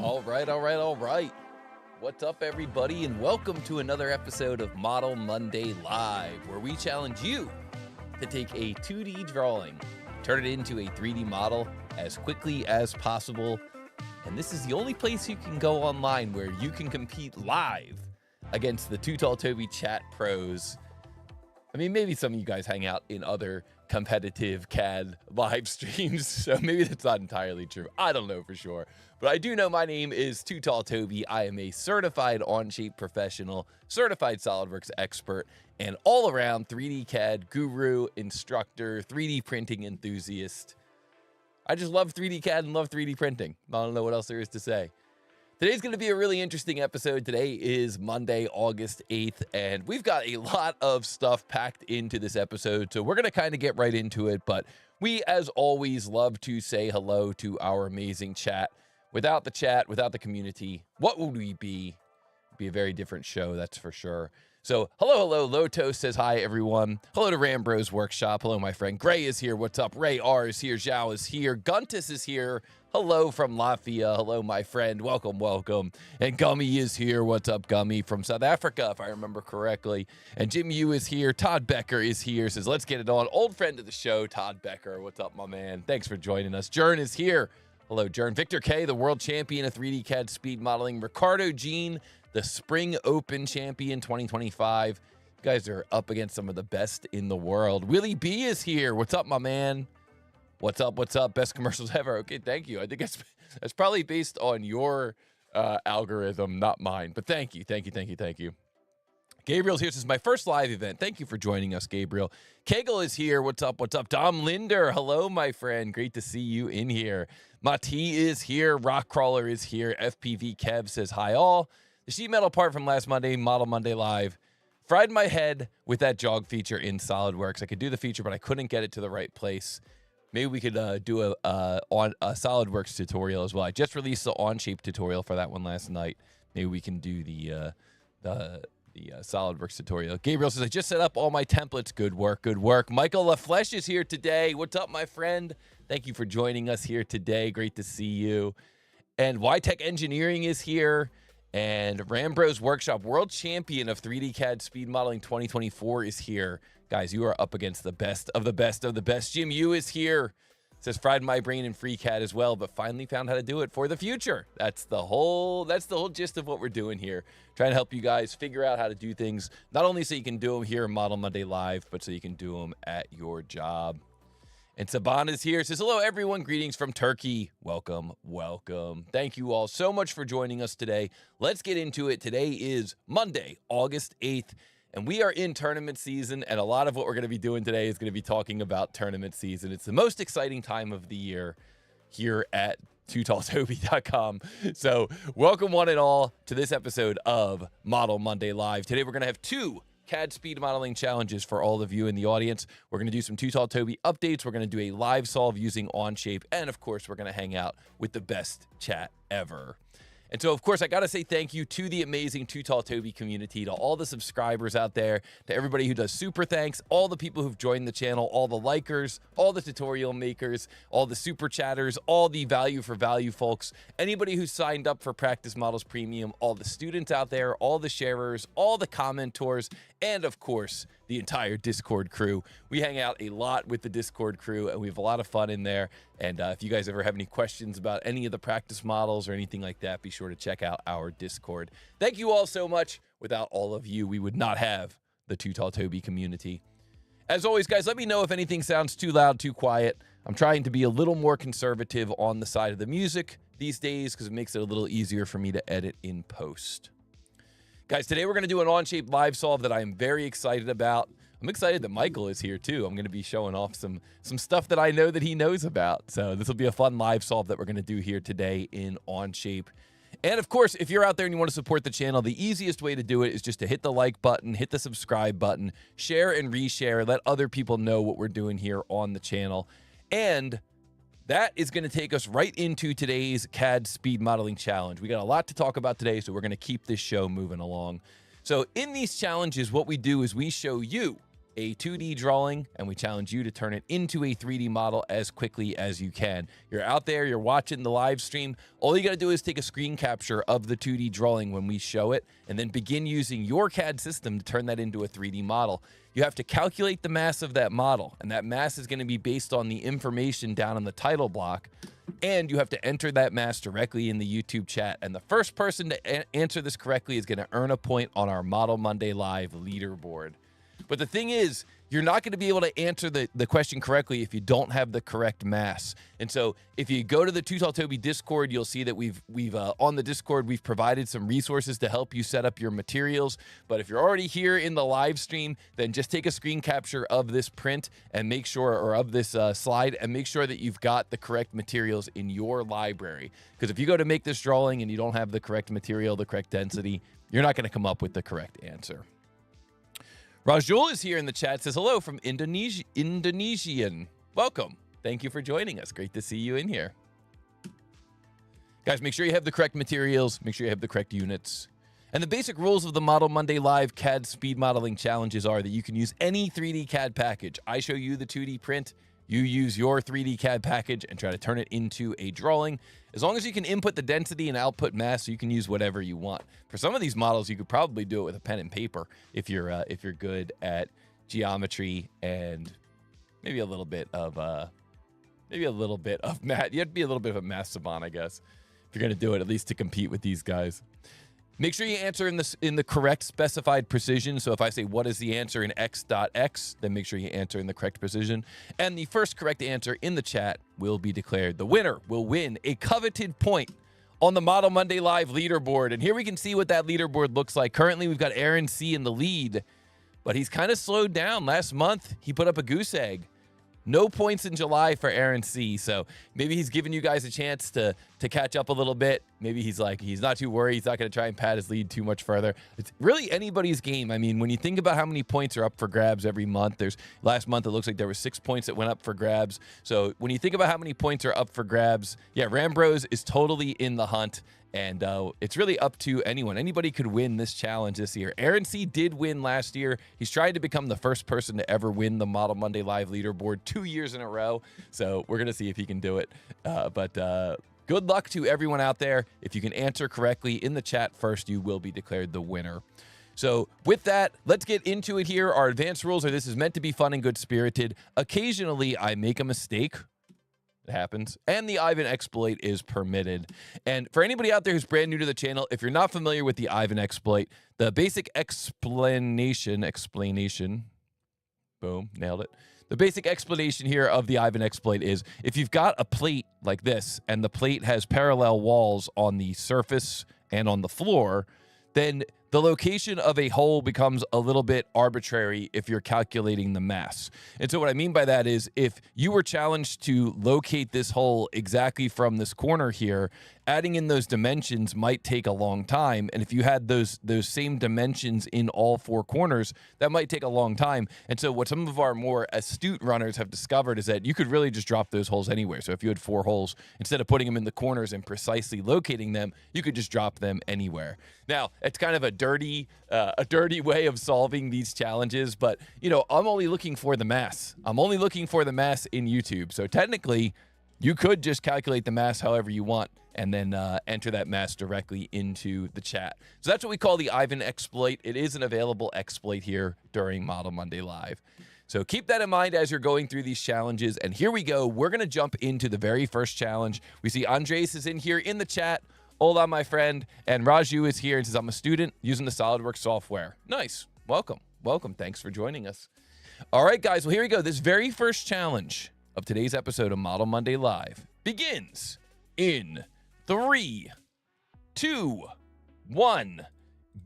All right. What's up, everybody, and welcome to another episode of Model Monday Live, where we challenge you to take a 2D drawing, turn it into a 3D model as quickly as possible. And this is the only place you can go online where you can compete live against the TooTallToby chat pros. I mean, maybe some of you guys hang out in other competitive CAD live streams, so maybe that's not entirely true. I don't know for sure. But I do know my name is TooTallToby. I am a certified Onshape professional, certified SolidWorks expert, and all-around 3D CAD guru, instructor, 3D printing enthusiast. I just love 3D CAD and love 3D printing. I don't know what else there is to say. Today's going to be a really interesting episode. Today is Monday, August 8th, and we've got a lot of stuff packed into this episode, so we're going to kind of get right into it. But we, as always, love to say hello to our amazing chat. Without the chat, without the community, what would we be? It'd be a very different show, that's for sure. So, hello. Loto says hi, everyone. Hello to Rambro's Workshop. Hello, my friend. Gray is here. What's up? Ray R is here. Zhao is here. Guntis is here. Hello from Latvia. Hello, my friend. Welcome. And Gummy is here. What's up, Gummy? From South Africa, if I remember correctly. And Jim Yu is here. Todd Becker is here. Says, let's get it on. Old friend of the show, Todd Becker. What's up, my man? Thanks for joining us. Jern is here. Hello, Jern. Victor K, the world champion of 3D CAD speed modeling. Ricardo Jean, the Spring Open champion 2025. You guys are up against some of the best in the world. Willie B is here. What's up, my man? What's up? Best commercials ever. Okay, thank you. I think that's probably based on your algorithm, not mine. But thank you. Gabriel's here. This is my first live event. Thank you for joining us, Gabriel. Kegel is here. What's up? Dom Linder. Hello, my friend. Great to see you in here. Mati is here. Rockcrawler is here. FPV Kev says hi all. The sheet metal part from last Monday, Model Monday Live. Fried my head with that jog feature in SolidWorks. I could do the feature, but I couldn't get it to the right place. Maybe we could do a SolidWorks tutorial as well. I just released the Onshape tutorial for that one last night. Maybe we can do the SolidWorks tutorial. Gabriel says, I just set up all my templates. Good work. Michael LaFleche is here today. What's up, my friend? Thank you for joining us here today. Great to see you. And YTech Engineering is here. And Rambro's Workshop, world champion of 3D CAD speed modeling 2024 is here. Guys, you are up against the best of the best. Jim Yu is here. Says fried my brain in FreeCAD as well, but finally found how to do it for the future. That's the whole gist of what we're doing here. Trying to help you guys figure out how to do things, not only so you can do them here in Model Monday Live, but so you can do them at your job. And Saban is here. Says, hello, everyone. Greetings from Turkey. Welcome. Thank you all so much for joining us today. Let's get into it. Today is Monday, August 8th. And we are in tournament season, and a lot of what we're going to be doing today is going to be talking about tournament season. It's the most exciting time of the year here at TooTallToby.com. So welcome one and all to this episode of Model Monday Live. Today we're going to have two CAD speed modeling challenges for all of you in the audience. We're going to do some TooTallToby updates. We're going to do a live solve using Onshape. And, of course, we're going to hang out with the best chat ever. And so, of course, I got to say thank you to the amazing TooTallToby community, to all the subscribers out there, to everybody who does super thanks, all the people who've joined the channel, all the likers, all the tutorial makers, all the super chatters, all the value for value folks, anybody who signed up for Practice Models Premium, all the students out there, all the sharers, all the commentors, and, of course, the entire Discord crew. We hang out a lot with the Discord crew, and we have a lot of fun in there. And if you guys ever have any questions about any of the practice models or anything like that, be sure to check out our Discord. Thank you all so much. Without all of you, we would not have the TooTallToby community. As always, guys, let me know if anything sounds too loud, too quiet. I'm trying to be a little more conservative on the side of the music these days because it makes it a little easier for me to edit in post. Guys, today we're going to do an Onshape live solve that I am very excited about. I'm excited that Michael is here too. I'm going to be showing off some stuff that I know that he knows about. So this will be a fun live solve that we're going to do here today in Onshape. And of course, if you're out there and you want to support the channel, the easiest way to do it is just to hit the like button, hit the subscribe button, share and reshare, let other people know what we're doing here on the channel. And that is going to take us right into today's CAD Speed Modeling Challenge. We got a lot to talk about today, so we're going to keep this show moving along. So in these challenges, what we do is we show you a 2D drawing, and we challenge you to turn it into a 3D model as quickly as you can. You're out there, you're watching the live stream. All you got to do is take a screen capture of the 2D drawing when we show it, and then begin using your CAD system to turn that into a 3D model. You have to calculate the mass of that model, and that mass is going to be based on the information down in the title block, and you have to enter that mass directly in the YouTube chat. And the first person to answer this correctly is going to earn a point on our Model Monday Live leaderboard. But the thing is, you're not going to be able to answer the question correctly if you don't have the correct mass. And so if you go to the TooTallToby Discord, you'll see that we've on the Discord, we've provided some resources to help you set up your materials. But if you're already here in the live stream, then just take a screen capture of this print and make sure, or of this slide, and make sure that you've got the correct materials in your library. Because if you go to make this drawing and you don't have the correct material, the correct density, you're not going to come up with the correct answer. Rajul is here in the chat, says hello from Indonesian. Welcome. Thank you for joining us. Great to see you in here. Guys, make sure you have the correct materials. Make sure you have the correct units. And the basic rules of the Model Monday Live CAD speed modeling challenges are that you can use any 3D CAD package. I show you the 2D print. You use your 3D CAD package and try to turn it into a drawing. As long as you can input the density and output mass, you can use whatever you want. For some of these models, you could probably do it with a pen and paper if you're good at geometry and maybe a little bit of math. You have to be a little bit of a math savant, I guess, if you're going to do it, at least to compete with these guys. Make sure you answer in the correct specified precision. So if I say, what is the answer in x.x, then make sure you answer in the correct precision. And the first correct answer in the chat will be declared. The winner will win a coveted point on the Model Monday Live leaderboard. And here we can see what that leaderboard looks like. Currently, we've got Aaron C in the lead, but he's kind of slowed down. Last month, he put up a goose egg. No points in July for Aaron C. So maybe he's giving you guys a chance to catch up a little bit. Maybe he's not too worried. He's not going to try and pad his lead too much further. It's really anybody's game. I mean, when you think about how many points are up for grabs every month, last month it looks like there were 6 points that went up for grabs. So when you think about how many points are up for grabs, yeah, Rambros is totally in the hunt. And it's really up to anyone. Anybody could win this challenge this year. Aaron C. did win last year. He's trying to become the first person to ever win the Model Monday Live leaderboard 2 years in a row. So we're going to see if he can do it. But good luck to everyone out there. If you can answer correctly in the chat first, you will be declared the winner. So with that, let's get into it here. Our advanced rules are this is meant to be fun and good-spirited. Occasionally, I make a mistake. It happens. And the Ivan exploit is permitted. And for anybody out there who's brand new to the channel, if you're not familiar with the Ivan exploit, the basic explanation, boom, nailed it. The basic explanation here of the Ivan exploit is if you've got a plate like this and the plate has parallel walls on the surface and on the floor, then the location of a hole becomes a little bit arbitrary if you're calculating the mass. And so what I mean by that is if you were challenged to locate this hole exactly from this corner here, adding in those dimensions might take a long time. And if you had those same dimensions in all four corners, that might take a long time. And so what some of our more astute runners have discovered is that you could really just drop those holes anywhere. So if you had 4 holes, instead of putting them in the corners and precisely locating them, you could just drop them anywhere. Now, it's kind of a dirty way of solving these challenges, but you know, I'm only looking for the mass. I'm only looking for the mass in YouTube. So technically, you could just calculate the mass however you want and then enter that mass directly into the chat. So that's what we call the Ivan exploit. It is an available exploit here during Model Monday Live. So keep that in mind as you're going through these challenges. And here we go. We're going to jump into the very first challenge. We see Andres is in here in the chat. Hola, my friend. And Raju is here and says, I'm a student using the SolidWorks software. Nice. Welcome. Welcome. Thanks for joining us. All right, guys. Well, here we go. This very first challenge of today's episode of Model Monday Live begins in 3, 2, 1,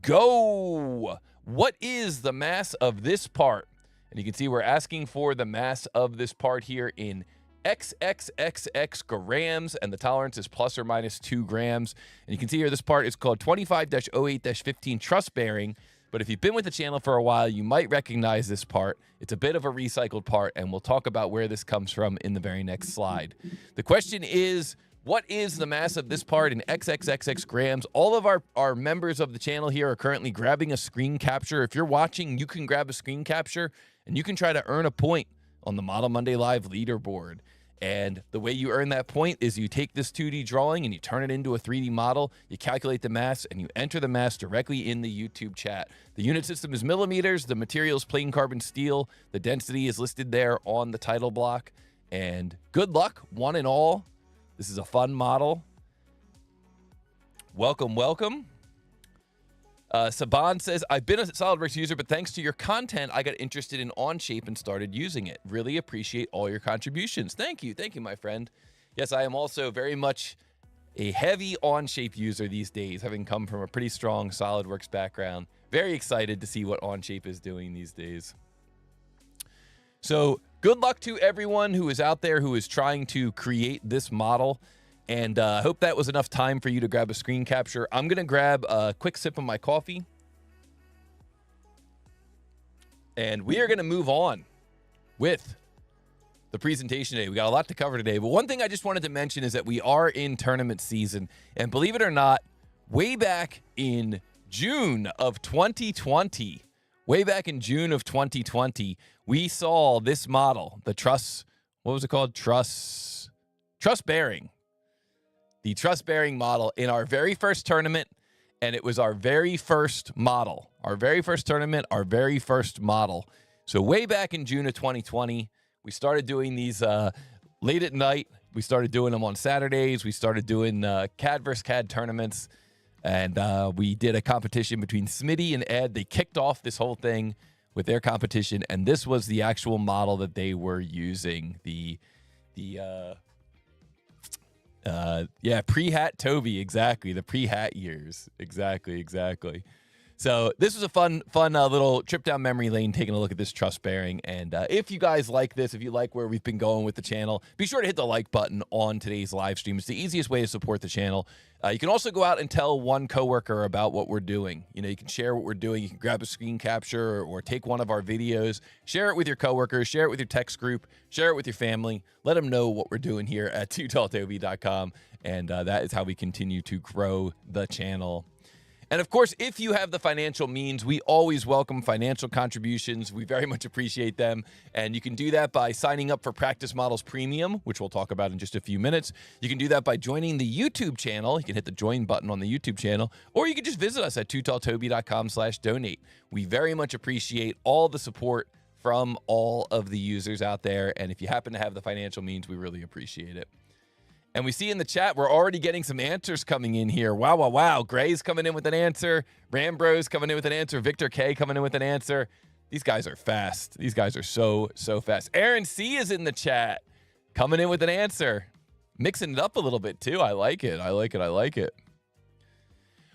go. What is the mass of this part? And you can see we're asking for the mass of this part here in XXXX grams, and the tolerance is plus or minus 2 grams. And you can see here this part is called 25-08-15 truss bearing. But if you've been with the channel for a while, you might recognize this part. It's a bit of a recycled part, and we'll talk about where this comes from in the very next slide. The question is, what is the mass of this part in XXXX grams? All of our members of the channel here are currently grabbing a screen capture. If you're watching, you can grab a screen capture, and you can try to earn a point on the Model Monday Live leaderboard. And the way you earn that point is you take this 2D drawing and you turn it into a 3D model, you calculate the mass, and you enter the mass directly in the YouTube chat. The unit system is millimeters, the material is plain carbon steel, the density is listed there on the title block, and good luck, one and all. This is a fun model. Welcome, welcome. Saban says, I've been a SolidWorks user, but thanks to your content, I got interested in Onshape and started using it. Really appreciate all your contributions. Thank you, my friend. Yes, I am also very much a heavy Onshape user these days, having come from a pretty strong SolidWorks background. Very excited to see what Onshape is doing these days. So good luck to everyone who is out there who is trying to create this model. And I hope that was enough time for you to grab a screen capture. I'm going to grab a quick sip of my coffee. And we are going to move on with the presentation today. We got a lot to cover today. But one thing I just wanted to mention is that we are in tournament season. And believe it or not, way back in June of 2020, we saw this model, the TRUSS, what was it called? TRUSS bearing. The TRUSS bearing model in our very first tournament, and it was our very first model. Our very first tournament, our very first model. So way back in June of 2020, we started doing these late at night. We started doing them on Saturdays. We started doing CAD versus CAD tournaments, and we did a competition between Smitty and Ed. They kicked off this whole thing with their competition, and this was the actual model that they were using. Pre-hat Toby, exactly. The pre-hat years, exactly. So this was a fun little trip down memory lane, taking a look at this TRUSS bearing. And if you guys like this, if you like where we've been going with the channel, be sure to hit the like button on today's live stream. It's the easiest way to support the channel. You can also go out and tell one coworker about what we're doing. You know, you can share what we're doing. You can grab a screen capture or take one of our videos, share it with your coworkers, share it with your text group, share it with your family. Let them know what we're doing here at TooTallToby.com. And that is how we continue to grow the channel. And of course, if you have the financial means, we always welcome financial contributions. We very much appreciate them. And you can do that by signing up for Practice Models Premium, which we'll talk about in just a few minutes. You can do that by joining the YouTube channel. You can hit the join button on the YouTube channel, or you can just visit us at TooTallToby.com/donate. We very much appreciate all the support from all of the users out there. And if you happen to have the financial means, we really appreciate it. And we see in the chat, we're already getting some answers coming in here. Wow. Gray's coming in with an answer. Rambro's coming in with an answer. Victor K coming in with an answer. These guys are fast. These guys are so fast. Aaron C is in the chat, coming in with an answer. Mixing it up a little bit, too. I like it.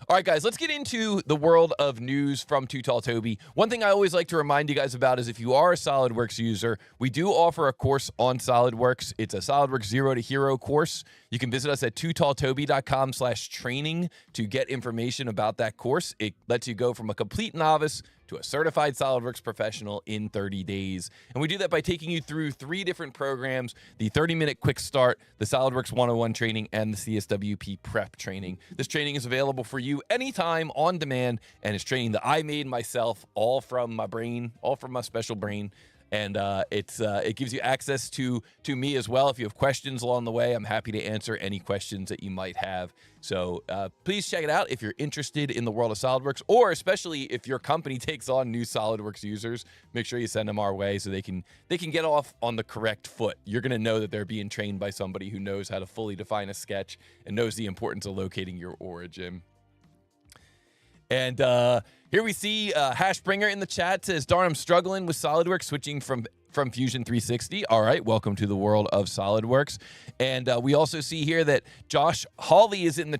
All right, guys, let's get into the world of news from TooTallToby. One thing I always like to remind you guys about is if you are a SolidWorks user, we do offer a course on SolidWorks. It's a SolidWorks Zero to Hero course. You can visit us at TooTallToby.com/training to get information about that course. It lets you go from a complete novice to a certified SolidWorks professional in 30 days. And we do that by taking you through 3 different programs: the 30-minute quick start, the SolidWorks 101 training, and the CSWP prep training. This training is available for you anytime on demand, and it's training that I made myself, all from my brain, all from my special brain. And it gives you access to me as well. If you have questions along the way, I'm happy to answer any questions that you might have. So please check it out if you're interested in the world of SolidWorks, or especially if your company takes on new SolidWorks users. Make sure you send them our way so they can get off on the correct foot. You're going to know that they're being trained by somebody who knows how to fully define a sketch and knows the importance of locating your origin. And here we see Hashbringer in the chat says, darn, I'm struggling with SolidWorks, switching from Fusion 360. All right, welcome to the world of SolidWorks. And we also see here that John Hawley is in the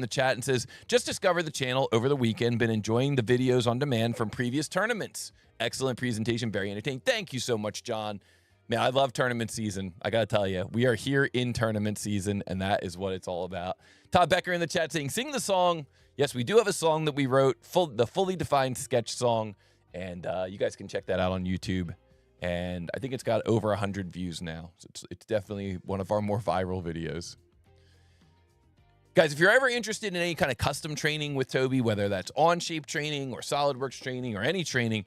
chat and says, just discovered the channel over the weekend, been enjoying the videos on demand from previous tournaments. Excellent presentation, very entertaining. Thank you so much, John. Man, I love tournament season. I got to tell you, we are here in tournament season, and that is what it's all about. Todd Becker in the chat saying, sing the song. Yes, we do have a song that we wrote, the Fully Defined Sketch song, and you guys can check that out on YouTube. And I think it's got over 100 views now. So it's definitely one of our more viral videos. Guys, if you're ever interested in any kind of custom training with Toby, whether that's Onshape training or SolidWorks training or any training,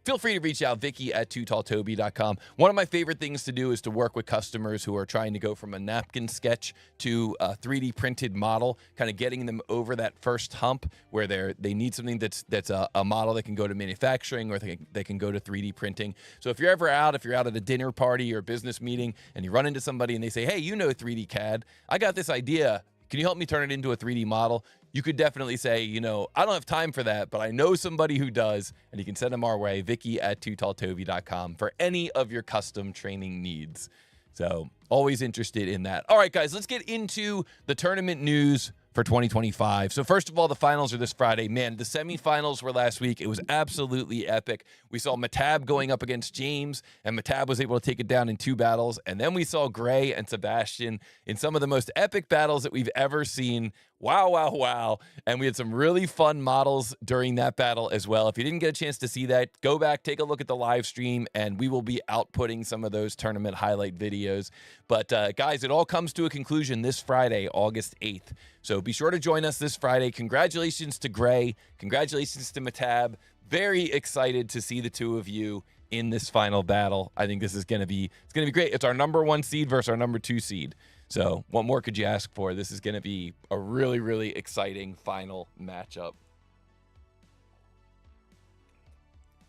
feel free to reach out, Vicky at TooTallToby.com. One of my favorite things to do is to work with customers who are trying to go from a napkin sketch to a 3D printed model, kind of getting them over that first hump where they need something that's a model that can go to manufacturing or they can go to 3D printing. So if you're ever out, if you're out at a dinner party or a business meeting and you run into somebody and they say, hey, you know 3D CAD, I got this idea. Can you help me turn it into a 3D model? You could definitely say, you know, I don't have time for that, but I know somebody who does, and you can send them our way, Vicky at TooTallToby.com, for any of your custom training needs. So always interested in that. All right, guys, let's get into the tournament news for 2025. So first of all, the finals are this Friday. Man, the semifinals were last week. It was absolutely epic. We saw Matab going up against James, and Matab was able to take it down in 2 battles. And then we saw Gray and Sebastian in some of the most epic battles that we've ever seen. Wow, wow, wow. And we had some really fun models during that battle as well. If you didn't get a chance to see that, go back, take a look at the live stream, and we will be outputting some of those tournament highlight videos. But guys, it all comes to a conclusion this Friday, August 8th. So be sure to join us this Friday. Congratulations to Gray. Congratulations to Matab. Very excited to see the two of you in this final battle. I think this is going to be great. It's our #1 seed versus our #2 seed. So what more could you ask for? This is going to be a really, really exciting final matchup.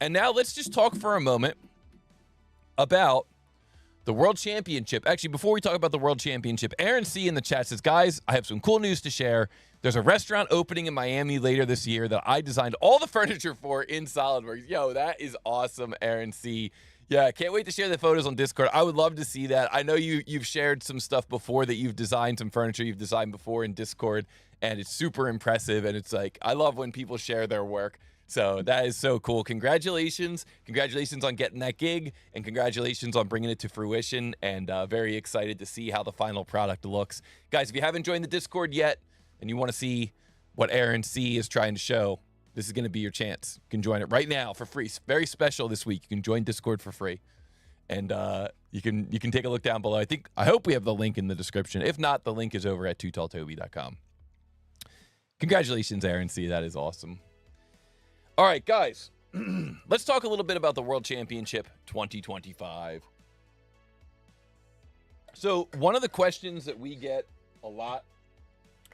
And now let's just talk for a moment about the World Championship. Actually, before we talk about the World Championship, Aaron C. in the chat says, guys, I have some cool news to share. There's a restaurant opening in Miami later this year that I designed all the furniture for in SolidWorks. Yo, that is awesome, Aaron C. Yeah, can't wait to share the photos on Discord. I would love to see that. I know you've shared some stuff before that you've designed, some furniture you've designed before in Discord, and it's super impressive. And it's like, I love when people share their work. So that is so cool. Congratulations. Congratulations on getting that gig, and congratulations on bringing it to fruition, and very excited to see how the final product looks. Guys, if you haven't joined the Discord yet and you want to see what Aaron C. is trying to show, this is going to be your chance. You can join it right now for free. Very special this week. You can join Discord for free. And you can take a look down below. I hope we have the link in the description. If not, the link is over at TooTallToby.com. Congratulations, Aaron C. That is awesome. All right, guys. Let's talk a little bit about the World Championship 2025. So one of the questions that we get a lot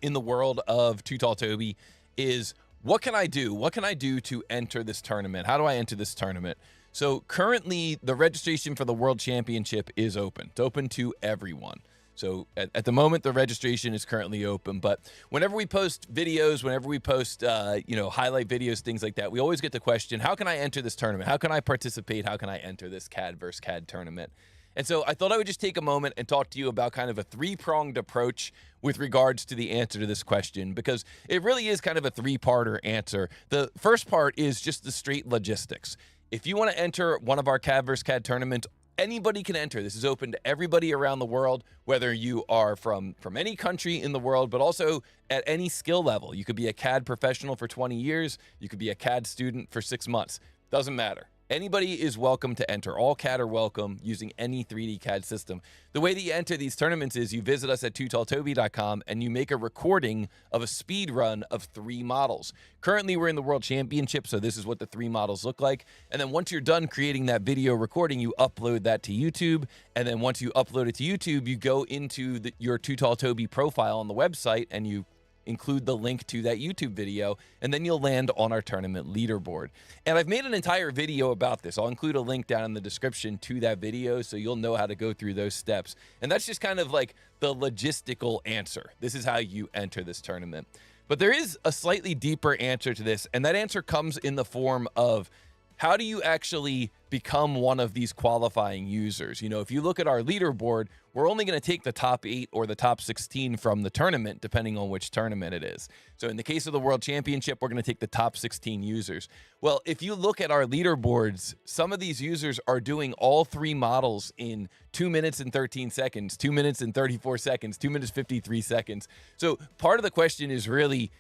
in the world of TooTallToby is, what can I do? What can I do to enter this tournament? How do I enter this tournament? So currently, the registration for the World Championship is open. It's open to everyone. So at the moment, the registration is currently open. But whenever we post videos, whenever we post, highlight videos, things like that, we always get the question, how can I enter this tournament? How can I participate? How can I enter this CAD versus CAD tournament? And so I thought I would just take a moment and talk to you about kind of a 3-pronged approach with regards to the answer to this question, because it really is kind of a 3-parter answer. The first part is just the straight logistics. If you want to enter one of our CAD versus CAD tournaments, anybody can enter. This is open to everybody around the world, whether you are from any country in the world, but also at any skill level. You could be a CAD professional for 20 years. You could be a CAD student for 6 months. Doesn't matter. Anybody is welcome to enter. All CAD are welcome using any 3D CAD system. The way that you enter these tournaments is you visit us at TooTallToby.com and you make a recording of a speed run of 3 models. Currently, we're in the World Championship, so this is what the 3 models look like. And then once you're done creating that video recording, you upload that to YouTube. And then once you upload it to YouTube, you go into your TooTallToby profile on the website and you include the link to that YouTube video, and then you'll land on our tournament leaderboard. And I've made an entire video about this. I'll include a link down in the description to that video so you'll know how to go through those steps. And that's just kind of like the logistical answer. This is how you enter this tournament. But there is a slightly deeper answer to this, and that answer comes in the form of, how do you actually become one of these qualifying users? You know, if you look at our leaderboard, we're only going to take the top 8 or the top 16 from the tournament, depending on which tournament it is. So in the case of the World Championship, we're going to take the top 16 users. Well, if you look at our leaderboards, some of these users are doing all 3 models in 2 minutes and 13 seconds, 2 minutes and 34 seconds, 2 minutes 53 seconds. So part of the question is really,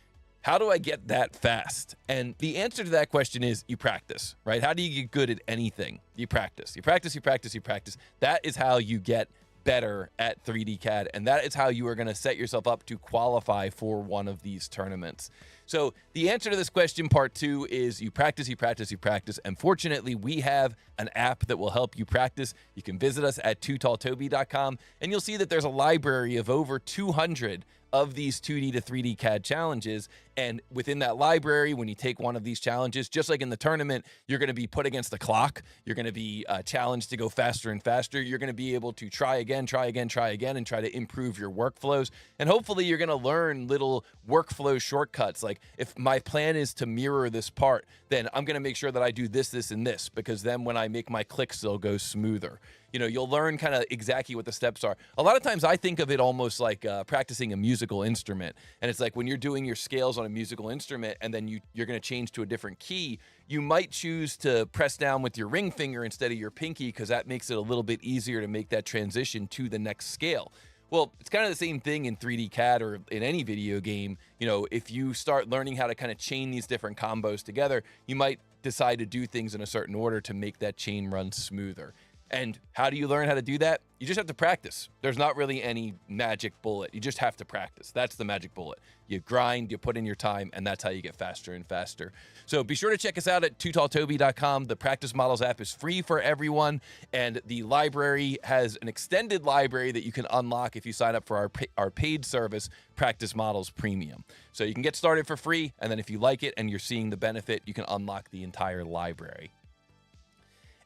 how do I get that fast? And the answer to that question is you practice, right? How do you get good at anything? You practice. You practice, you practice, you practice. That is how you get better at 3D CAD, and that is how you are going to set yourself up to qualify for one of these tournaments. So the answer to this question, part 2, is you practice, you practice, you practice. And fortunately, we have an app that will help you practice. You can visit us at TooTallToby.com, and you'll see that there's a library of over 200 of these 2D to 3D CAD challenges. And within that library, when you take one of these challenges, just like in the tournament, you're going to be put against the clock. You're going to be challenged to go faster and faster. You're going to be able to try again, and try to improve your workflows. And hopefully you're going to learn little workflow shortcuts. Like if my plan is to mirror this part, then I'm going to make sure that I do this, this, and this, because then when I make my clicks, they'll go smoother. You know, you'll learn kind of exactly what the steps are. A lot of times I think of it almost like practicing a musical instrument. And it's like when you're doing your scales on a musical instrument and then you're going to change to a different key, you might choose to press down with your ring finger instead of your pinky, because that makes it a little bit easier to make that transition to the next scale. Well, it's kind of the same thing in 3D CAD or in any video game. You know, if you start learning how to kind of chain these different combos together, you might decide to do things in a certain order to make that chain run smoother. And how do you learn how to do that? You just have to practice. There's not really any magic bullet. You just have to practice. That's the magic bullet. You grind, you put in your time, and that's how you get faster and faster. So be sure to check us out at TooTallToby.com. The Practice Models app is free for everyone, and the library has an extended library that you can unlock if you sign up for our paid service, Practice Models Premium. So you can get started for free, and then if you like it and you're seeing the benefit, you can unlock the entire library.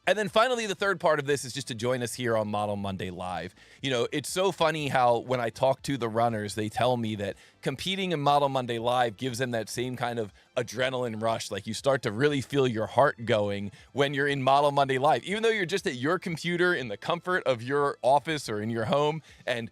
And then finally, the third part of this is just to join us here on Model Monday Live. You know, it's so funny how when I talk to the runners, they tell me that competing in Model Monday Live gives them that same kind of adrenaline rush. Like you start to really feel your heart going when you're in Model Monday Live, even though you're just at your computer in the comfort of your office or in your home and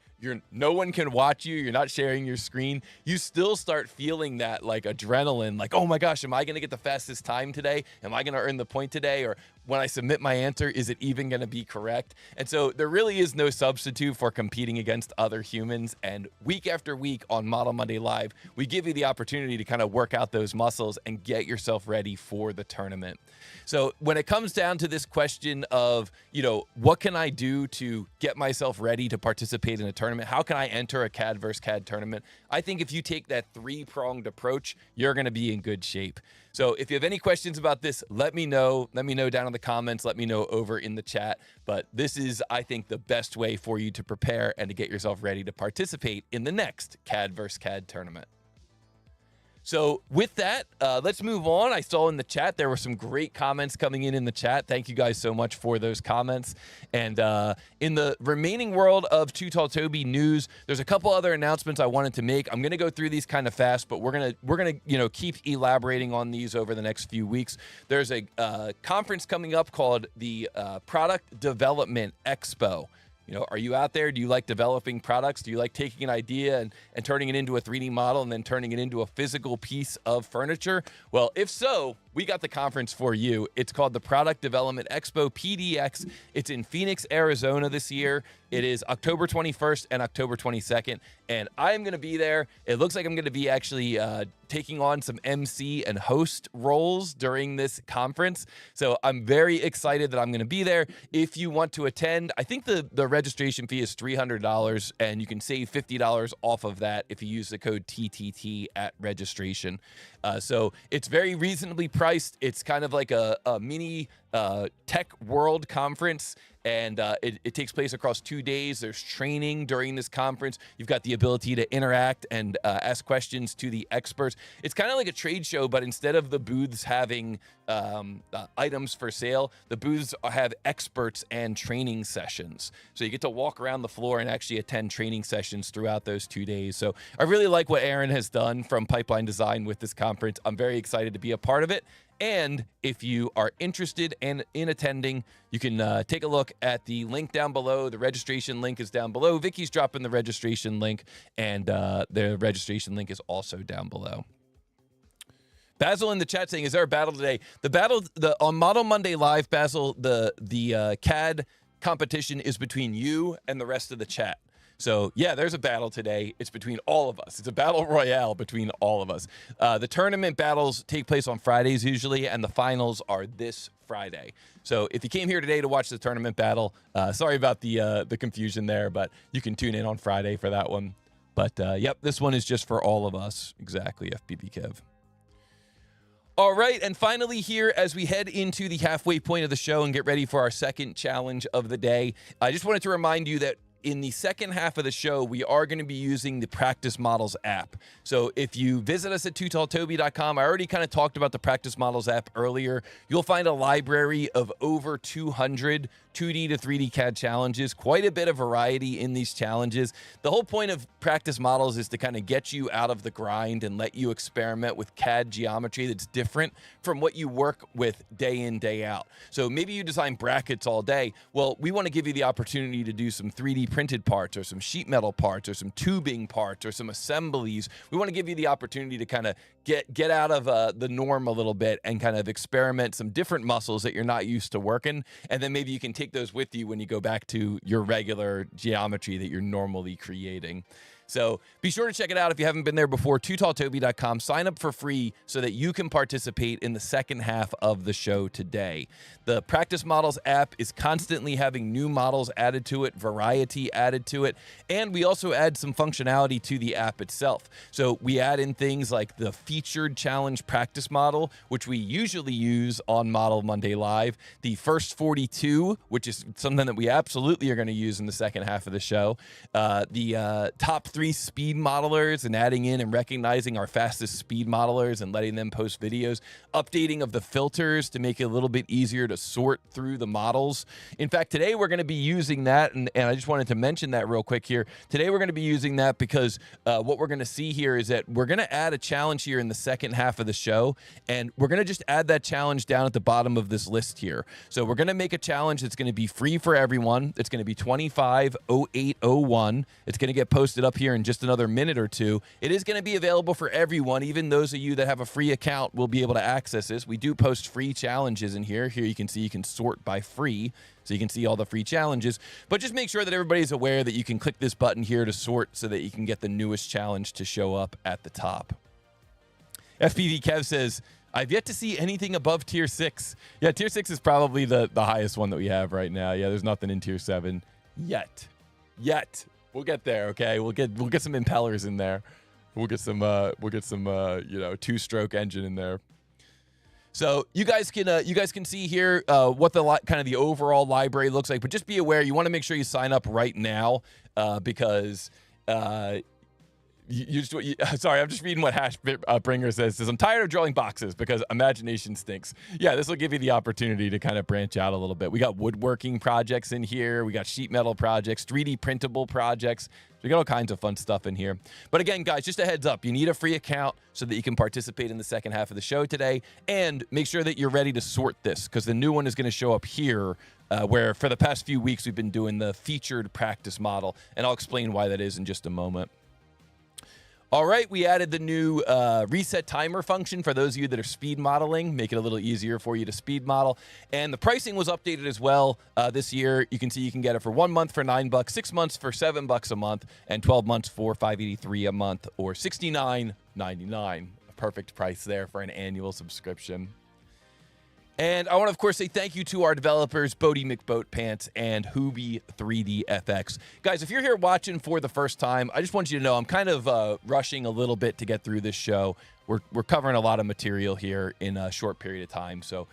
no one can watch you, you're not sharing your screen, you still start feeling that like adrenaline, like, oh my gosh, am I going to get the fastest time today? Am I going to earn the point today? Or when I submit my answer, is it even going to be correct? And so there really is no substitute for competing against other humans. And week after week on Model Monday Live, we give you the opportunity to kind of work out those muscles and get yourself ready for the tournament. So when it comes down to this question of, you know, what can I do to get myself ready to participate in a tournament? How can I enter a CAD versus CAD tournament? I think if you take that three-pronged approach, you're going to be in good shape. So if you have any questions about this, let me know. Let me know down in the comments. Let me know over in the chat. But this is, I think, the best way for you to prepare and to get yourself ready to participate in the next CAD versus CAD tournament. So with that, let's move on. I saw in the chat there were some great comments coming in the chat. Thank you guys so much for those comments. And in the remaining world of TooTallToby news, there's a couple other announcements I wanted to make. I'm going to go through these kind of fast, but we're gonna keep elaborating on these over the next few weeks. There's a conference coming up called the Product Development Expo. You know, are you out there? Do you like developing products? Do you like taking an idea and turning it into a 3D model and then turning it into a physical piece of furniture? Well, if so, we got the conference for you. It's called the Product Development Expo, PDX. It's in Phoenix, Arizona this year. It is October 21st and October 22nd, and I'm going to be there. It looks like I'm going to be actually taking on some MC and host roles during this conference, so I'm very excited that I'm going to be there. If you want to attend, I think the registration fee is $300, and you can save $50 off of that if you use the code TTT at registration. So it's very reasonably priced. It's kind of like a mini tech world conference, and it takes place across 2 days. There's training during this conference. You've got the ability to interact and ask questions to the experts. It's kind of like a trade show, but instead of the booths having items for sale, the booths have experts and training sessions. So you get to walk around the floor and actually attend training sessions throughout those 2 days. So I really like what Aaron has done from Pipeline Design with this conference. I'm very excited to be a part of it. And if you are interested in attending, you can take a look at the link down below. The registration link is down below. Vicky's dropping the registration link, and the registration link is also down below. Basil in the chat saying, is there a battle today? On Model Monday Live, Basil, the CAD competition is between you and the rest of the chat. So, yeah, there's a battle today. It's between all of us. It's a battle royale between all of us. The tournament battles take place on Fridays usually, and the finals are this Friday. So if you came here today to watch the tournament battle, sorry about the confusion there, but you can tune in on Friday for that one. But, yep, this one is just for all of us. Exactly, FBB Kev. All right, and finally here, as we head into the halfway point of the show and get ready for our second challenge of the day, I just wanted to remind you that in the second half of the show, we are going to be using the Practice Models app. So if you visit us at TooTallToby.com, I already kind of talked about the Practice Models app earlier. You'll find a library of over 200 2D to 3D CAD challenges, quite a bit of variety in these challenges. The whole point of Practice Models is to kind of get you out of the grind and let you experiment with CAD geometry that's different from what you work with day in, day out. So maybe you design brackets all day. Well, we want to give you the opportunity to do some 3D printed parts or some sheet metal parts or some tubing parts or some assemblies. We want to give you the opportunity to kind of get out of the norm a little bit and kind of experiment some different muscles that you're not used to working. And then maybe you can take those with you when you go back to your regular geometry that you're normally creating. So be sure to check it out if you haven't been there before, TooTallToby.com. Sign up for free so that you can participate in the second half of the show today. The Practice Models app is constantly having new models added to it, variety added to it, and we also add some functionality to the app itself. So we add in things like the featured challenge practice model, which we usually use on Model Monday Live, the first 42, which is something that we absolutely are going to use in the second half of the show, the top 3 speed modelers and adding in and recognizing our fastest speed modelers and letting them post videos, updating of the filters to make it a little bit easier to sort through the models. In fact, today we're going to be using that, and I just wanted to mention that real quick here. Today we're going to be using that because what we're going to see here is that we're going to add a challenge here in the second half of the show, and we're going to just add that challenge down at the bottom of this list here. So we're going to make a challenge that's going to be free for everyone. It's going to be 250801. It's going to get posted up here in just another minute or two. It is going to be available for everyone. Even those of you that have a free account will be able to access this. We do post free challenges in here. Here you can see you can sort by free, so you can see all the free challenges. But just make sure that everybody's aware that you can click this button here to sort so that you can get the newest challenge to show up at the top. FPV Kev says, I've yet to see anything above tier 6. Yeah, tier 6 is probably the highest one that we have right now. Yeah, there's nothing in tier 7 yet. We'll get there, okay? We'll get some impellers in there. We'll get some you know, 2-stroke engine in there. So you guys can see here what the kind of the overall library looks like, but just be aware you want to make sure you sign up right now because sorry, I'm just reading what Hashbringer says. I'm tired of drawing boxes because imagination stinks. Yeah, this will give you the opportunity to kind of branch out a little bit. We got woodworking projects in here. We got sheet metal projects, 3D printable projects. We got all kinds of fun stuff in here. But again, guys, just a heads up. You need a free account so that you can participate in the second half of the show today. And make sure that you're ready to sort this because the new one is going to show up here where for the past few weeks we've been doing the featured practice model. And I'll explain why that is in just a moment. All right, we added the new reset timer function for those of you that are speed modeling, make it a little easier for you to speed model. And the pricing was updated as well this year. You can see you can get it for 1 month for $9, 6 months for $7 a month, and 12 months for $583 a month or $69.99. A perfect price there for an annual subscription. And I want to, of course, say thank you to our developers, Bodie McBoatpants and Hooby 3D FX. Guys, if you're here watching for the first time, I just want you to know I'm kind of rushing a little bit to get through this show. We're covering a lot of material here in a short period of time. So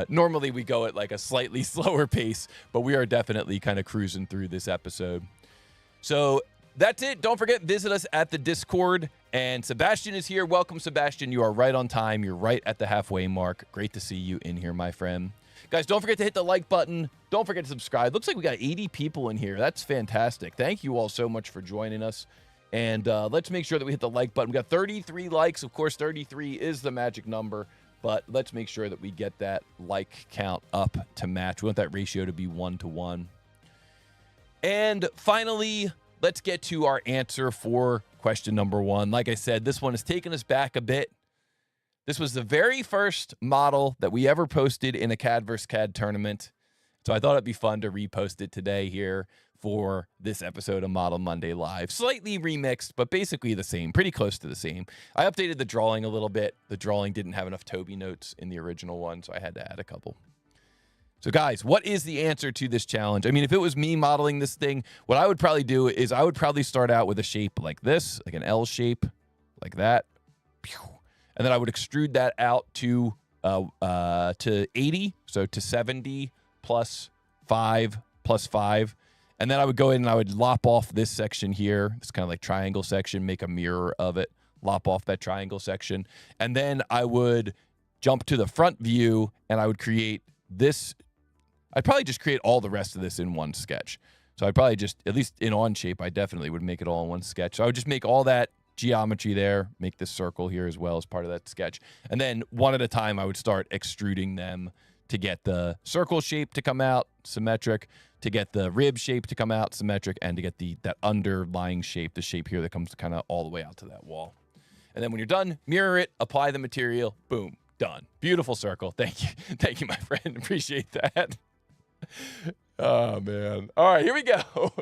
normally we go at like a slightly slower pace, but we are definitely kind of cruising through this episode. So that's it. Don't forget, visit us at the Discord. And Sebastian is here. Welcome, Sebastian. You are right on time. You're right at the halfway mark. Great to see you in here, my friend. Guys, don't forget to hit the like button. Don't forget to subscribe. Looks like we got 80 people in here. That's fantastic. Thank you all so much for joining us. And let's make sure that we hit the like button. We got 33 likes. Of course, 33 is the magic number. But let's make sure that we get that like count up to match. We want that ratio to be 1-to-1. And finally, let's get to our answer for question number 1. Like I said, this one has taken us back a bit. This was the very first model that we ever posted in a CAD vs. CAD tournament. So I thought it'd be fun to repost it today here for this episode of Model Monday Live. Slightly remixed, but basically the same, pretty close to the same. I updated the drawing a little bit. The drawing didn't have enough Toby notes in the original one, so I had to add a couple. So guys, what is the answer to this challenge? I mean, if it was me modeling this thing, what I would probably do is I would probably start out with a shape like this, like an L shape, like that. and then I would extrude that out to 80, so to 70 plus 5 plus 5. And then I would go in and I would lop off this section here. It's kind of like triangle section, make a mirror of it, lop off that triangle section. And then I would jump to the front view and I would create this. I'd probably just create all the rest of this in one sketch. So I'd probably just, at least in Onshape, I definitely would make it all in one sketch. So I would just make all that geometry there, make this circle here as well as part of that sketch. And then one at a time, I would start extruding them to get the circle shape to come out symmetric, to get the rib shape to come out symmetric, and to get that underlying shape, the shape here that comes kind of all the way out to that wall. And then when you're done, mirror it, apply the material, boom, done. Beautiful circle. Thank you. Thank you, my friend. Appreciate that. Oh, man. All right, here we go.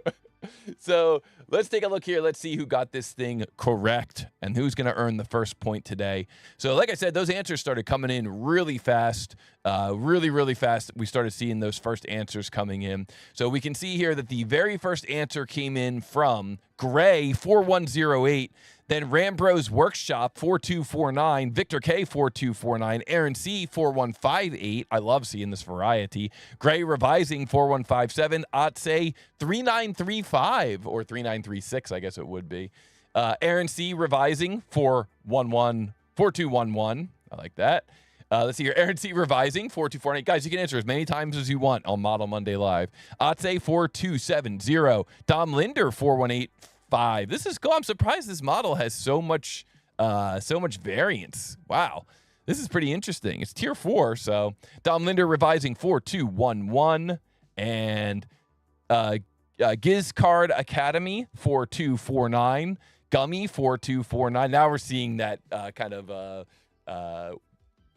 So let's take a look here. Let's see who got this thing correct and who's going to earn the first point today. So like I said, those answers started coming in really fast, really fast. We started seeing those first answers coming in. So we can see here that the very first answer came in from Gray 4108. Then Rambro's Workshop 4249, Victor K 4249, Aaron C 4158. I love seeing this variety. Gray Revising 4157, Otse 3935 or 3936, I guess it would be. Aaron C Revising 4211. I like that. Let's see here. Aaron C Revising 4248. Guys, you can answer as many times as you want on Model Monday Live. Otse 4270, Dom Linder 4185. This is cool. I'm surprised this model has so much variance. Wow. This is pretty interesting. It's tier 4, so Dom Linder Revising 4211 and Gizcard Academy 4249, Gummy 4249. Now we're seeing that kind of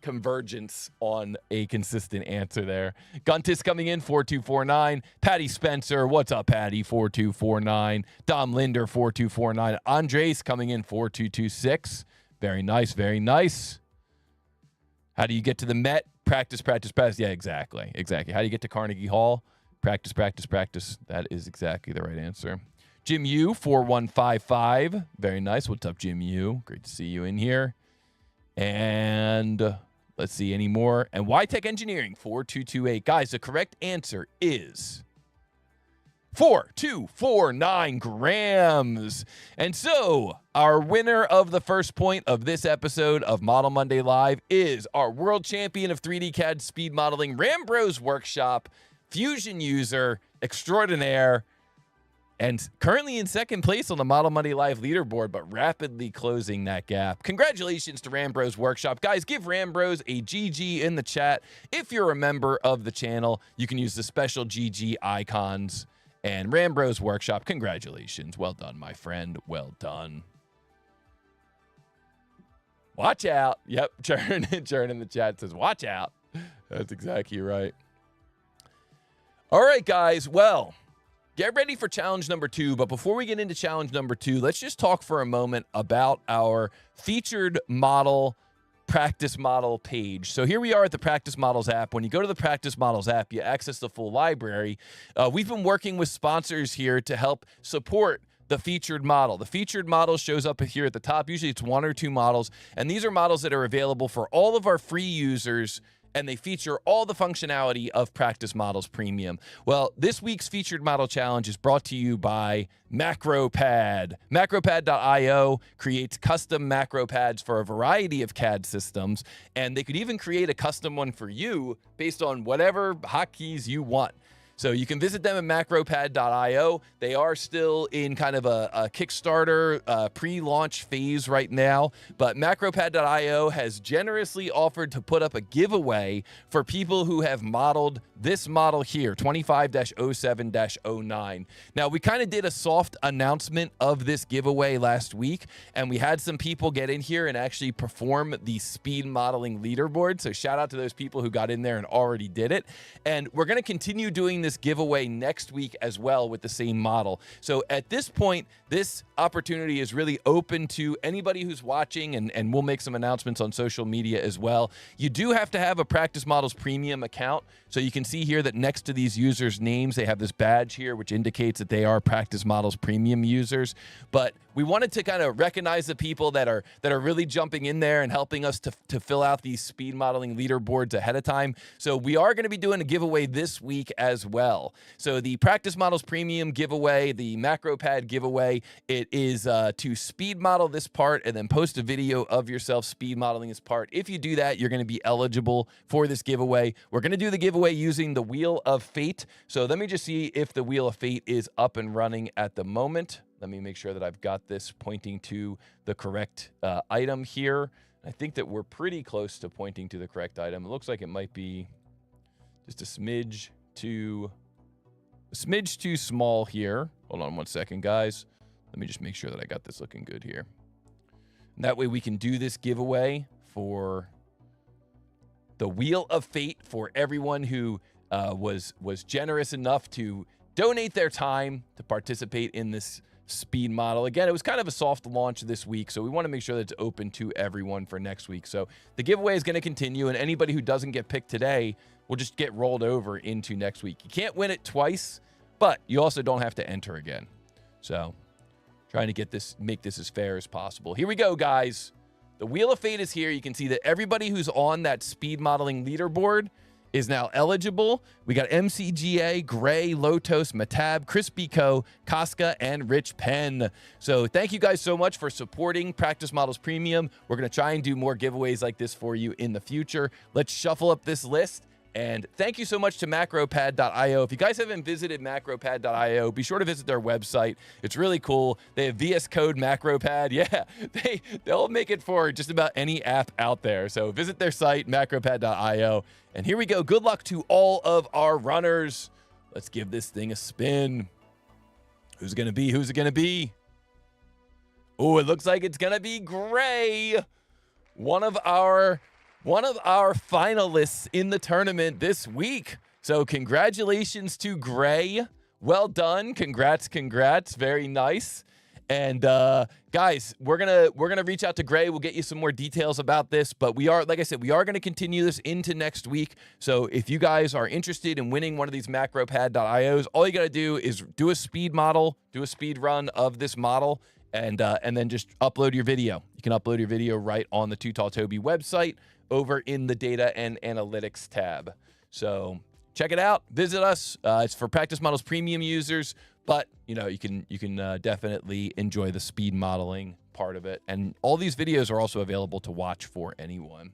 convergence on a consistent answer there. Guntis coming in 4249. Patty Spencer, what's up, Patty? 4249. Dom Linder 4249. Andres coming in 4226. Very nice, very nice. How do you get to the Met? Practice, practice, practice. Yeah, exactly. How do you get to Carnegie Hall? Practice, practice, practice. That is exactly the right answer. Jim Yu 4155. Very nice. What's up, Jim Yu? Great to see you in here. And let's see any more. And YTech Engineering 4228. Guys, the correct answer is 4249 grams. And so our winner of the first point of this episode of Model Monday Live is our world champion of 3D CAD speed modeling, Rambro's Workshop, Fusion user extraordinaire, and currently in second place on the Model Monday Live leaderboard, but rapidly closing that gap. Congratulations to Rambro's Workshop. Guys, give Rambro's a GG in the chat. If you're a member of the channel, you can use the special GG icons. And Rambro's Workshop, congratulations. Well done, my friend. Well done. Watch out. Yep, Churn in the chat says, watch out. That's exactly right. All right, guys. Well, get ready for challenge number 2, but before we get into challenge number 2, let's just talk for a moment about our featured model practice model page. So here we are at the Practice Models app. When you go to the Practice Models app, you access the full library. We've been working with sponsors here to help support the featured model. The featured model shows up here at the top. Usually it's 1 or 2 models, and these are models that are available for all of our free users, and they feature all the functionality of Practice Models Premium. Well, this week's featured model challenge is brought to you by MACROPAD. MACROPAD.io creates custom macro pads for a variety of CAD systems, and they could even create a custom one for you based on whatever hotkeys you want. So you can visit them at macropad.io. They are still in kind of a Kickstarter pre-launch phase right now, but macropad.io has generously offered to put up a giveaway for people who have modeled this model here, 25-07-09. Now, we kind of did a soft announcement of this giveaway last week, and we had some people get in here and actually perform the speed modeling leaderboard. So shout out to those people who got in there and already did it. And we're going to continue doing this giveaway next week as well with the same model. So at this point, this opportunity is really open to anybody who's watching, and we'll make some announcements on social media as well. You do have to have a Practice Models Premium account. So you can see here that next to these users' names, they have this badge here, which indicates that they are Practice Models Premium users. But we wanted to kind of recognize the people that are really jumping in there and helping us to fill out these speed modeling leaderboards ahead of time. So we are going to be doing a giveaway this week as well. So the Practice Models Premium giveaway, the MACROPAD giveaway, it is to speed model this part and then post a video of yourself speed modeling this part. If you do that, you're going to be eligible for this giveaway. We're going to do the giveaway using the Wheel of Fate. So let me just see if the Wheel of Fate is up and running at the moment. Let me make sure that I've got this pointing to the correct item here. I think that we're pretty close to pointing to the correct item. It looks like it might be just a smidge too small here. Hold on one second, guys. Let me just make sure that I got this looking good here. And that way we can do this giveaway for the Wheel of Fate for everyone who was generous enough to donate their time to participate in this speed model. Again, it was kind of a soft launch this week, so we want to make sure that it's open to everyone for next week. So the giveaway is going to continue, and anybody who doesn't get picked today will just get rolled over into next week. You can't win it twice, but you also don't have to enter again. So trying to make this as fair as possible. Here we go, guys. The Wheel of Fate is here. You can see that everybody who's on that speed modeling leaderboard is now eligible. We got MCGA, Gray, Lotos, Matab, Chris Bico, Casca, and Rich Penn. So thank you guys so much for supporting Practice Models Premium. We're going to try and do more giveaways like this for you in the future. Let's shuffle up this list. And thank you so much to MACROPAD.io. If you guys haven't visited MACROPAD.io, be sure to visit their website. It's really cool. They have VS Code MACROPAD. Yeah, they'll make it for just about any app out there. So visit their site, MACROPAD.io. And here we go. Good luck to all of our runners. Let's give this thing a spin. Who's it going to be? Who's it going to be? Oh, it looks like it's going to be Gray. One of our finalists in the tournament this week. So congratulations to Gray. Well done. Congrats. Very nice. And guys, we're gonna reach out to Gray. We'll get you some more details about this. But we are, like I said, we are gonna continue this into next week. So if you guys are interested in winning one of these MACROPAD.ios, all you gotta do is do a speed model, do a speed run of this model, and then just upload your video. You can upload your video right on the TooTallToby website over in the Data and Analytics tab. So check it out. Visit us. It's for Practice Models Premium users, but you know you can definitely enjoy the speed modeling part of it. And all these videos are also available to watch for anyone.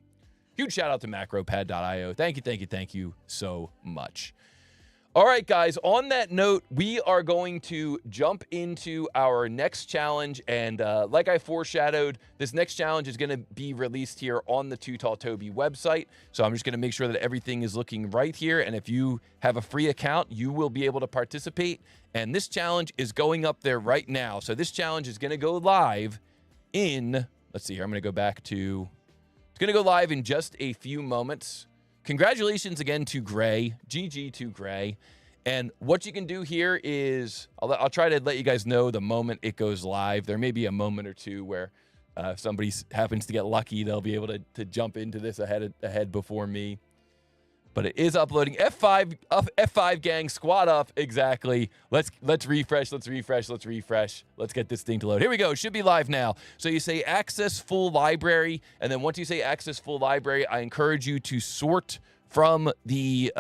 Huge shout out to MACROPAD.io. Thank you so much. All right, guys, on that note, we are going to jump into our next challenge. And like I foreshadowed, this next challenge is going to be released here on the TooTallToby website. So I'm just going to make sure that everything is looking right here. And if you have a free account, you will be able to participate. And this challenge is going up there right now. So this challenge is going to go live in, let's see here, I'm going to go back to, it's going to go live in just a few moments. Congratulations again to Gray, GG to Gray. And what you can do here is, I'll try to let you guys know the moment it goes live. There may be a moment or two where if somebody happens to get lucky, they'll be able to jump into this ahead before me. But it is uploading. F5 gang, squad up, exactly. Let's refresh. Let's get this thing to load. Here we go. It should be live now. So you say access full library, and then once you say access full library, I encourage you to sort from the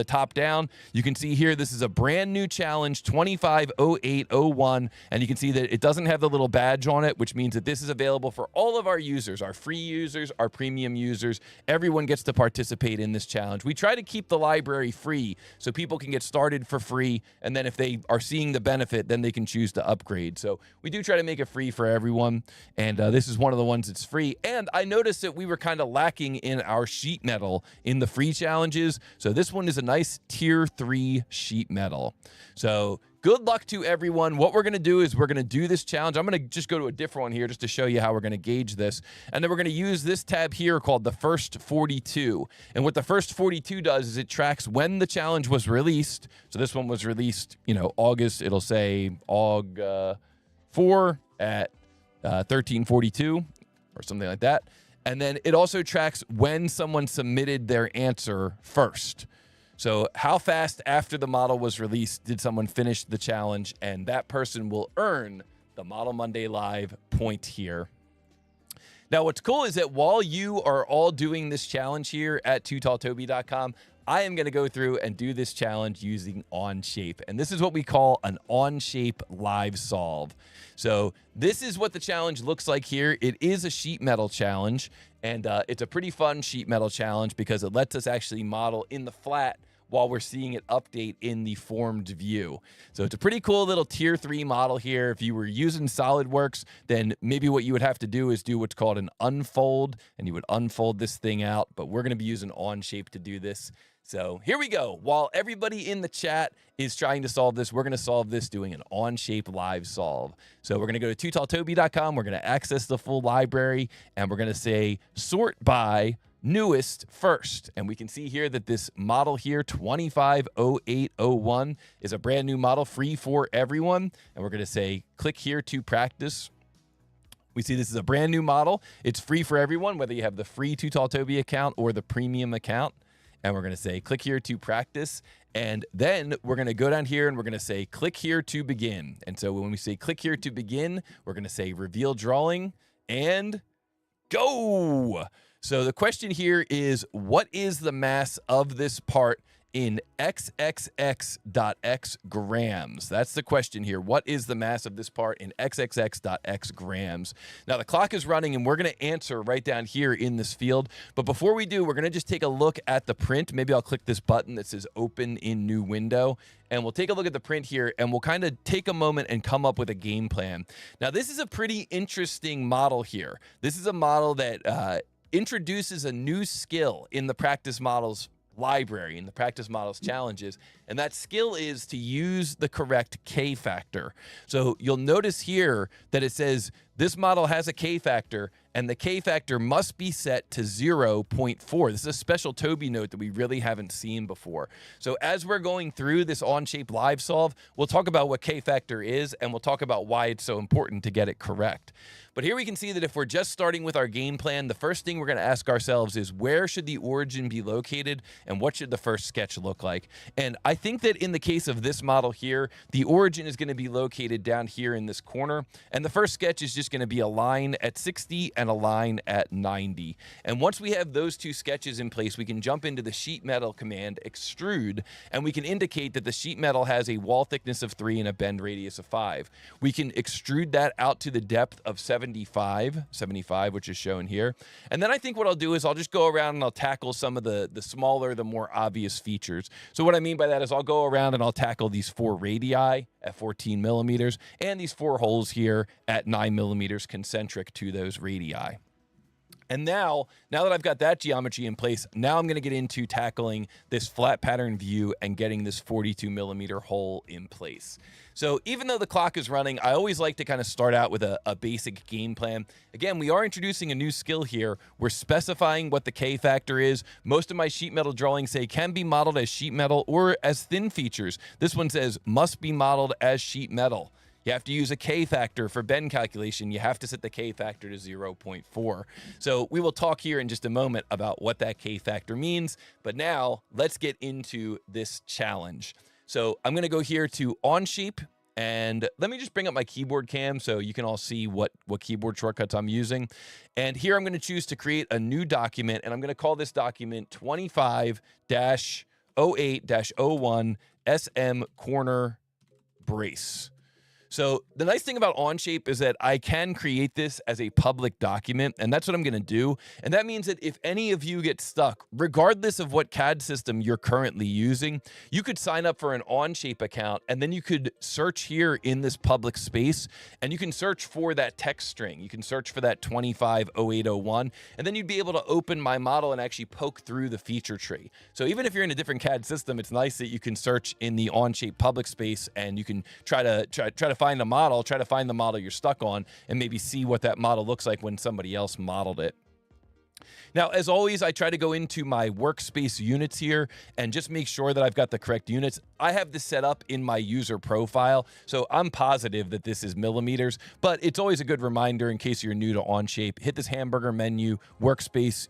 top down. You can see here this is a brand new challenge, 250801, and you can see that it doesn't have the little badge on it, which means that this is available for all of our users, our free users, our premium users. Everyone gets to participate in this challenge. We try to keep the library free so people can get started for free, and then if they are seeing the benefit, then they can choose to upgrade. So we do try to make it free for everyone, and this is one of the ones that's free. And I noticed that we were kind of lacking in our sheet metal in the free challenges. So this one is a nice tier 3 sheet metal. So good luck to everyone. What we're going to do is we're going to do this challenge. I'm going to just go to a different one here just to show you how we're going to gauge this. And then we're going to use this tab here called the First 42. And what the First 42 does is it tracks when the challenge was released. So this one was released, August. It'll say AUG 4 at 1342 or something like that. And then it also tracks when someone submitted their answer first. So how fast after the model was released did someone finish the challenge, and that person will earn the Model Monday Live point here. Now, what's cool is that while you are all doing this challenge here at TooTallToby.com, I am going to go through and do this challenge using Onshape. And this is what we call an Onshape live solve. So this is what the challenge looks like here. It is a sheet metal challenge, and it's a pretty fun sheet metal challenge because it lets us actually model in the flat while we're seeing it update in the formed view. So it's a pretty cool little tier 3 model here. If you were using SolidWorks, then maybe what you would have to do is do what's called an unfold, and you would unfold this thing out, but we're gonna be using Onshape to do this. So here we go. While everybody in the chat is trying to solve this, we're gonna solve this doing an Onshape live solve. So we're gonna go to TooTallToby.com, we're gonna access the full library, and we're gonna say sort by newest first. And we can see here that this model here, 250801, is a brand new model, free for everyone. And we're going to say, click here to practice. We see this is a brand new model. It's free for everyone, whether you have the free TooTallToby account or the premium account. And we're going to say, click here to practice. And then we're going to go down here and we're going to say, click here to begin. And so when we say click here to begin, we're going to say reveal drawing and go. So the question here is, what is the mass of this part in xxx.x grams? That's the question here. What is the mass of this part in xxx.x grams? Now the clock is running and we're going to answer right down here in this field. But before we do, we're going to just take a look at the print. Maybe I'll click this button that says open in new window. And we'll take a look at the print here and we'll kind of take a moment and come up with a game plan. Now this is a pretty interesting model here. This is a model that introduces a new skill in the practice models library, in the practice models challenges, and that skill is to use the correct K factor. So you'll notice here that it says this model has a K factor, and the K factor must be set to 0.4. This is a special Toby note that we really haven't seen before. So as we're going through this Onshape live solve, we'll talk about what K factor is, and we'll talk about why it's so important to get it correct. But here we can see that if we're just starting with our game plan, the first thing we're going to ask ourselves is, where should the origin be located, and what should the first sketch look like? And I think that in the case of this model here, the origin is going to be located down here in this corner, and the first sketch is just going to be a line at 60 and a line at 90. And once we have those two sketches in place, we can jump into the sheet metal command, extrude, and we can indicate that the sheet metal has a wall thickness of 3 and a bend radius of 5. We can extrude that out to the depth of 75, which is shown here. And then I think what I'll do is I'll just go around and I'll tackle some of the smaller, the more obvious features. So what I mean by that is I'll go around and I'll tackle these 4 radii at 14 millimeters and these 4 holes here at 9 millimeters concentric to those radii. And now that I've got that geometry in place, now I'm going to get into tackling this flat pattern view and getting this 42 millimeter hole in place. So even though the clock is running, I always like to kind of start out with a basic game plan. Again, we are introducing a new skill here. We're specifying what the K factor is. Most of my sheet metal drawings say can be modeled as sheet metal or as thin features. This one says must be modeled as sheet metal. You have to use a K factor for bend calculation. You have to set the K factor to 0.4. So we will talk here in just a moment about what that K factor means. But now let's get into this challenge. So I'm going to go here to Onshape, and let me just bring up my keyboard cam so you can all see what keyboard shortcuts I'm using. And here I'm going to choose to create a new document, and I'm going to call this document 25-08-01 SM Corner Brace. So the nice thing about Onshape is that I can create this as a public document, and that's what I'm going to do. And that means that if any of you get stuck, regardless of what CAD system you're currently using, you could sign up for an Onshape account, and then you could search here in this public space, and you can search for that text string. You can search for that 250801, and then you'd be able to open my model and actually poke through the feature tree. So even if you're in a different CAD system, it's nice that you can search in the Onshape public space, and you can try to find a model, try to find the model you're stuck on, and maybe see what that model looks like when somebody else modeled it. Now, as always, I try to go into my workspace units here and just make sure that I've got the correct units. I have this set up in my user profile, so I'm positive that this is millimeters, but it's always a good reminder in case you're new to Onshape. Hit this hamburger menu, workspace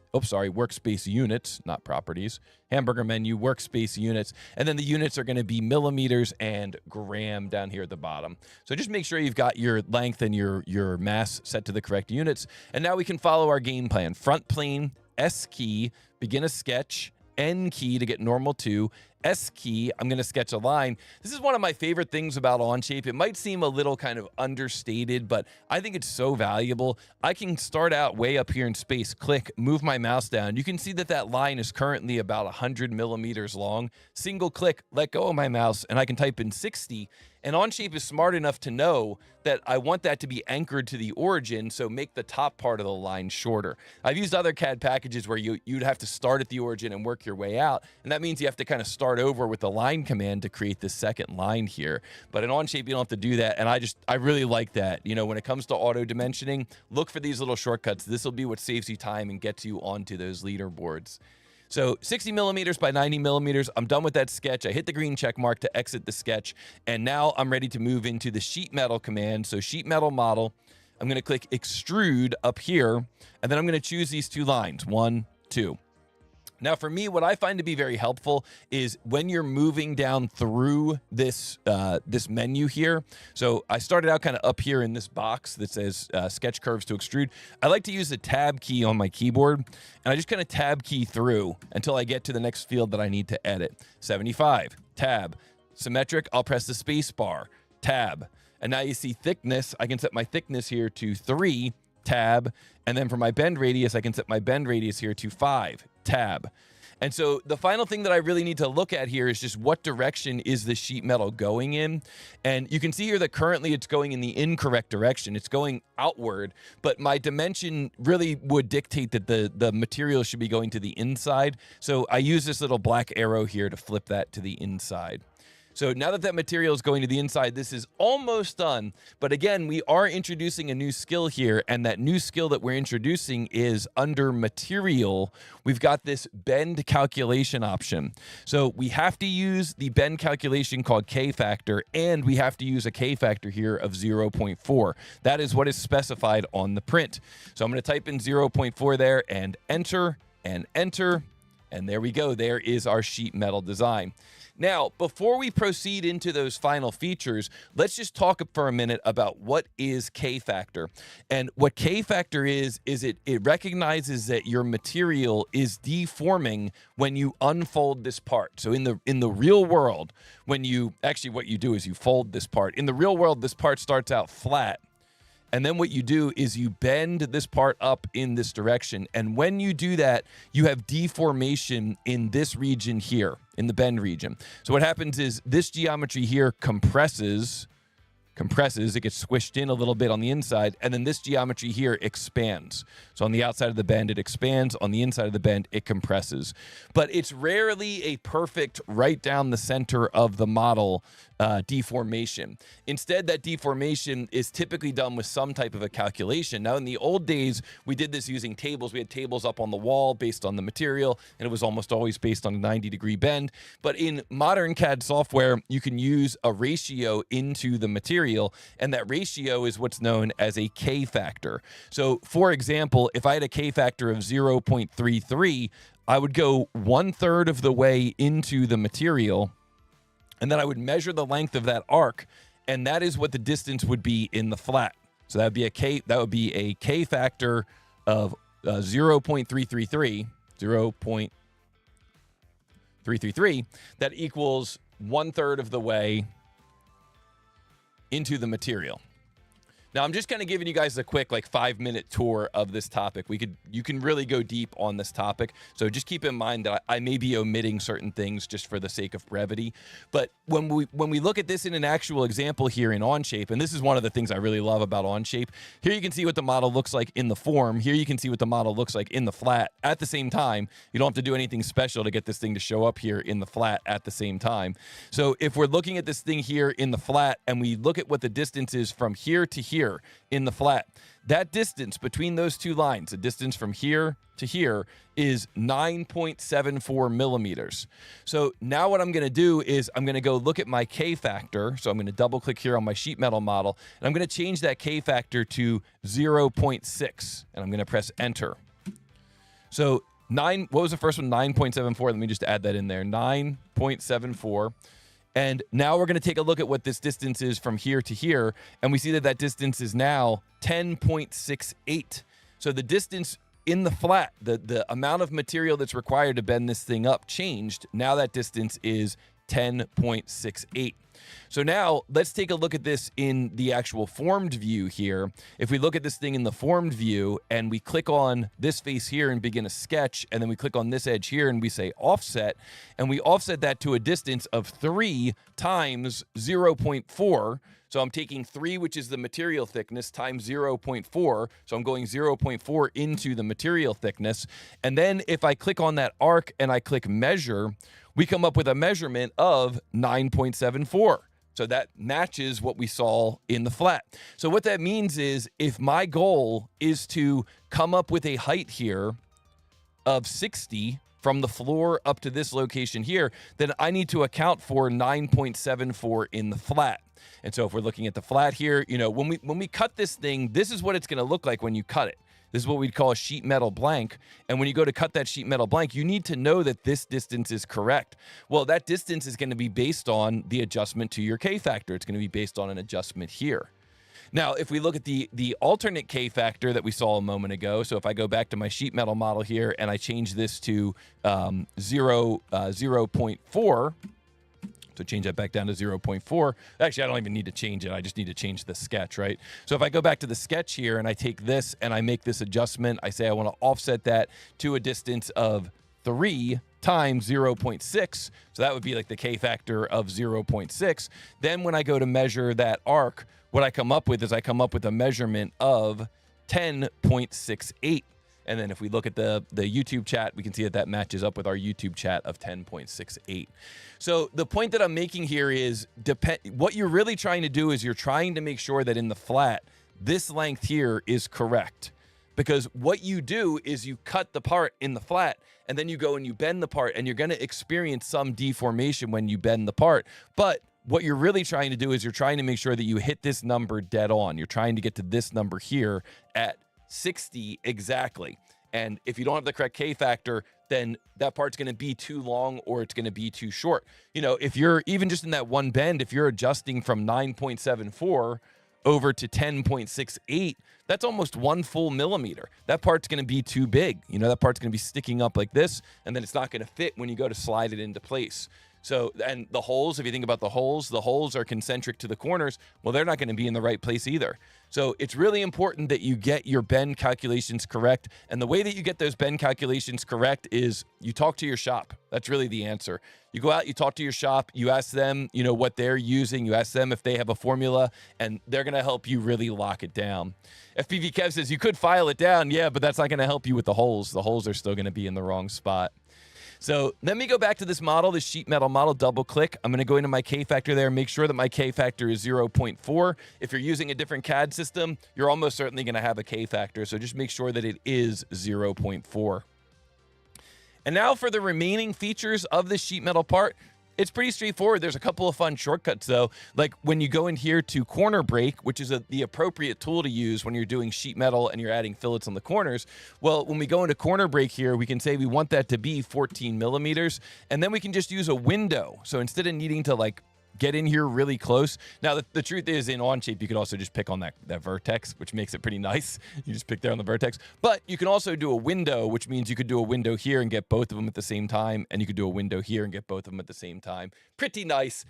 units, not properties, hamburger menu, workspace units, and then the units are going to be millimeters and gram down here at the bottom. So just make sure you've got your length and your mass set to the correct units. And now we can follow our game plan. Front plane, S key, begin a sketch, N key to get normal to, S key, I'm going to sketch a line. This is one of my favorite things about Onshape. It might seem a little kind of understated, but I think it's so valuable. I can start out way up here in space, click, move my mouse down. You can see that that line is currently about 100 millimeters long. Single click, let go of my mouse, and I can type in 60. And Onshape is smart enough to know that I want that to be anchored to the origin, so make the top part of the line shorter. I've used other CAD packages where you'd have to start at the origin and work your way out, and that means you have to kind of start over with the line command to create this second line here. But in Onshape, you don't have to do that, and I really like that. You know, when it comes to auto dimensioning, look for these little shortcuts. This will be what saves you time and gets you onto those leaderboards. So 60 millimeters by 90 millimeters, I'm done with that sketch. I hit the green check mark to exit the sketch, and now I'm ready to move into the sheet metal command. So sheet metal model, I'm gonna click extrude up here, and then I'm gonna choose these two lines, 1, 2. Now, for me, what I find to be very helpful is when you're moving down through this this menu here. So I started out kind of up here in this box that says sketch curves to extrude. I like to use the tab key on my keyboard, and I just kind of tab key through until I get to the next field that I need to edit. 75, tab. Symmetric, I'll press the space bar, tab. And now you see thickness. I can set my thickness here to 3, tab. And then for my bend radius, I can set my bend radius here to 5, tab. And so the final thing that I really need to look at here is just what direction is the sheet metal going in. And you can see here that currently it's going in the incorrect direction. It's going outward, but my dimension really would dictate that the material should be going to the inside. So I use this little black arrow here to flip that to the inside. So now that that material is going to the inside, this is almost done. But again, we are introducing a new skill here, and that new skill that we're introducing is under material. We've got this bend calculation option. So we have to use the bend calculation called K factor, and we have to use a K factor here of 0.4. That is what is specified on the print. So I'm going to type in 0.4 there and enter, and there we go. There is our sheet metal design. Now, before we proceed into those final features, let's just talk for a minute about what is K-factor. And what K-factor is it recognizes that your material is deforming when you unfold this part. So in the real world, what you do is you fold this part. In the real world, this part starts out flat. And then what you do is you bend this part up in this direction. And when you do that, you have deformation in this region here, in the bend region. So what happens is this geometry here compresses, it gets squished in a little bit on the inside, and then this geometry here expands. So on the outside of the bend, it expands. On the inside of the bend, it compresses. But it's rarely a perfect right down the center of the model deformation. Instead, that deformation is typically done with some type of a calculation. Now, in the old days, we did this using tables. We had tables up on the wall based on the material, and it was almost always based on a 90-degree bend. But in modern CAD software, you can use a ratio into the material, and that ratio is what's known as a K factor. So, for example, if I had a K factor of 0.33, I would go 1/3 of the way into the material, and then I would measure the length of that arc, and that is what the distance would be in the flat. So that would be a K factor of 0.333. That equals 1/3 of the way into the material. Now, I'm just kind of giving you guys a quick 5-minute tour of this topic. You can really go deep on this topic. So just keep in mind that I may be omitting certain things just for the sake of brevity. But when we look at this in an actual example here in Onshape, and this is one of the things I really love about Onshape, here you can see what the model looks like in the form. Here you can see what the model looks like in the flat at the same time. You don't have to do anything special to get this thing to show up here in the flat at the same time. So if we're looking at this thing here in the flat and we look at what the distance is from here to here, here in the flat. That distance between those two lines, the distance from here to here, is 9.74 millimeters. So now what I'm going to do is I'm going to go look at my K factor. So I'm going to double click here on my sheet metal model, and I'm going to change that K factor to 0.6, and I'm going to press enter. So what was the first one? 9.74. Let me just add that in there. 9.74. And now we're going to take a look at what this distance is from here to here. And we see that that distance is now 10.68. So the distance in the flat, the amount of material that's required to bend this thing up changed. Now that distance is 10.68. So now let's take a look at this in the actual formed view here. If we look at this thing in the formed view and we click on this face here and begin a sketch, and then we click on this edge here and we say offset, and we offset that to a distance of 3 times 0.4. So I'm taking 3, which is the material thickness, times 0.4. So I'm going 0.4 into the material thickness. And then if I click on that arc and I click measure, we come up with a measurement of 9.74. So that matches what we saw in the flat. So what that means is if my goal is to come up with a height here of 60 from the floor up to this location here, then I need to account for 9.74 in the flat. And so if we're looking at the flat here, you know, when we cut this thing, this is what it's going to look like when you cut it. This is what we'd call a sheet metal blank. And when you go to cut that sheet metal blank, you need to know that this distance is correct. Well, that distance is going to be based on the adjustment to your K factor. It's going to be based on an adjustment here. Now, if we look at the alternate K factor that we saw a moment ago, so if I go back to my sheet metal model here and I change this to 0.4, so change that back down to 0.4. Actually, I don't even need to change it. I just need to change the sketch, right? So if I go back to the sketch here and I take this and I make this adjustment, I say I want to offset that to a distance of 3 times 0.6. So that would be like the K factor of 0.6. Then when I go to measure that arc, what I come up with is I come up with a measurement of 10.68. And then if we look at the YouTube chat, we can see that that matches up with our YouTube chat of 10.68. So the point that I'm making here is what you're really trying to do is you're trying to make sure that in the flat, this length here is correct. Because what you do is you cut the part in the flat, and then you go and you bend the part, and you're going to experience some deformation when you bend the part. But what you're really trying to do is you're trying to make sure that you hit this number dead on. You're trying to get to this number here at 60 exactly. And if you don't have the correct K factor, then that part's going to be too long or it's going to be too short. You know, if you're even just in that one bend, if you're adjusting from 9.74 over to 10.68, that's almost 1 full millimeter. That part's going to be too big. You know, that part's going to be sticking up like this, and then it's not going to fit when you go to slide it into place. So, and the holes, if you think about the holes are concentric to the corners. Well, they're not going to be in the right place either. So it's really important that you get your bend calculations correct. And the way that you get those bend calculations correct is you talk to your shop. That's really the answer. You go out, you talk to your shop, you ask them, you know, what they're using. You ask them if they have a formula, and they're going to help you really lock it down. FPV Kev says you could file it down. Yeah, but that's not going to help you with the holes. The holes are still going to be in the wrong spot. So let me go back to this model, this sheet metal model, double click. I'm going to go into my K factor there, make sure that my K factor is 0.4. If you're using a different CAD system, you're almost certainly going to have a K factor. So just make sure that it is 0.4. And now for the remaining features of this sheet metal part. It's pretty straightforward. There's a couple of fun shortcuts, though. Like when you go in here to corner break, which is the appropriate tool to use when you're doing sheet metal and you're adding fillets on the corners. Well, when we go into corner break here, we can say we want that to be 14 millimeters, and then we can just use a window. So instead of needing to like get in here really close. Now, the truth is in Onshape, you could also just pick on that vertex, which makes it pretty nice. You just pick there on the vertex. But you can also do a window, which means you could do a window here and get both of them at the same time. And you could do a window here and get both of them at the same time. Pretty nice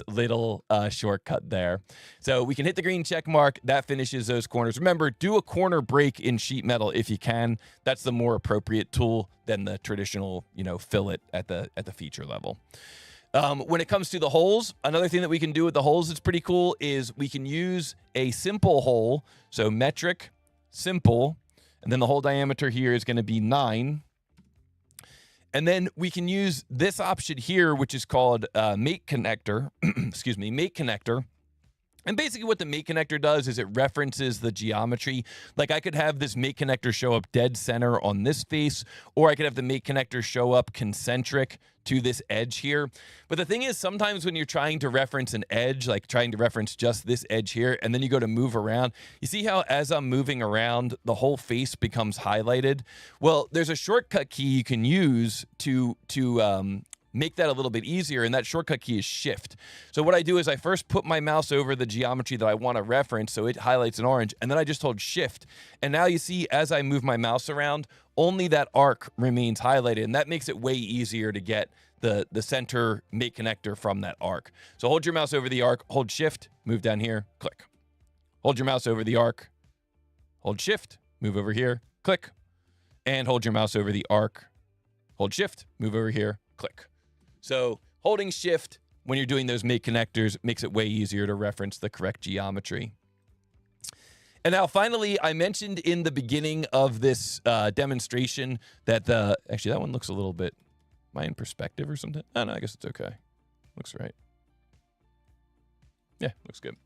little shortcut there. So we can hit the green check mark. That finishes those corners. Remember, do a corner break in sheet metal if you can. That's the more appropriate tool than the traditional, fillet at the feature level. When it comes to the holes, another thing that we can do with the holes that's pretty cool is we can use a simple hole. So metric, simple, and then the hole diameter here is going to be 9. And then we can use this option here, which is called mate connector. Excuse me, mate connector. And basically what the mate connector does is it references the geometry. Like I could have this mate connector show up dead center on this face, or I could have the mate connector show up concentric to this edge here. But the thing is, sometimes when you're trying to reference an edge, like trying to reference just this edge here, and then you go to move around, you see how as I'm moving around, the whole face becomes highlighted? Well, there's a shortcut key you can use to make that a little bit easier, and that shortcut key is Shift. So what I do is I first put my mouse over the geometry that I want to reference so it highlights in orange, and then I just hold Shift. And now you see as I move my mouse around, only that arc remains highlighted, and that makes it way easier to get the center mate connector from that arc. So hold your mouse over the arc, hold Shift, move down here, click. Hold your mouse over the arc, hold Shift, move over here, click. And hold your mouse over the arc, hold Shift, move over here, click. So holding Shift when you're doing those mate connectors makes it way easier to reference the correct geometry. And now finally, I mentioned in the beginning of this demonstration that actually that one looks a little bit, am I in perspective or something? Oh, no, I guess it's okay. Looks right. Yeah, looks good.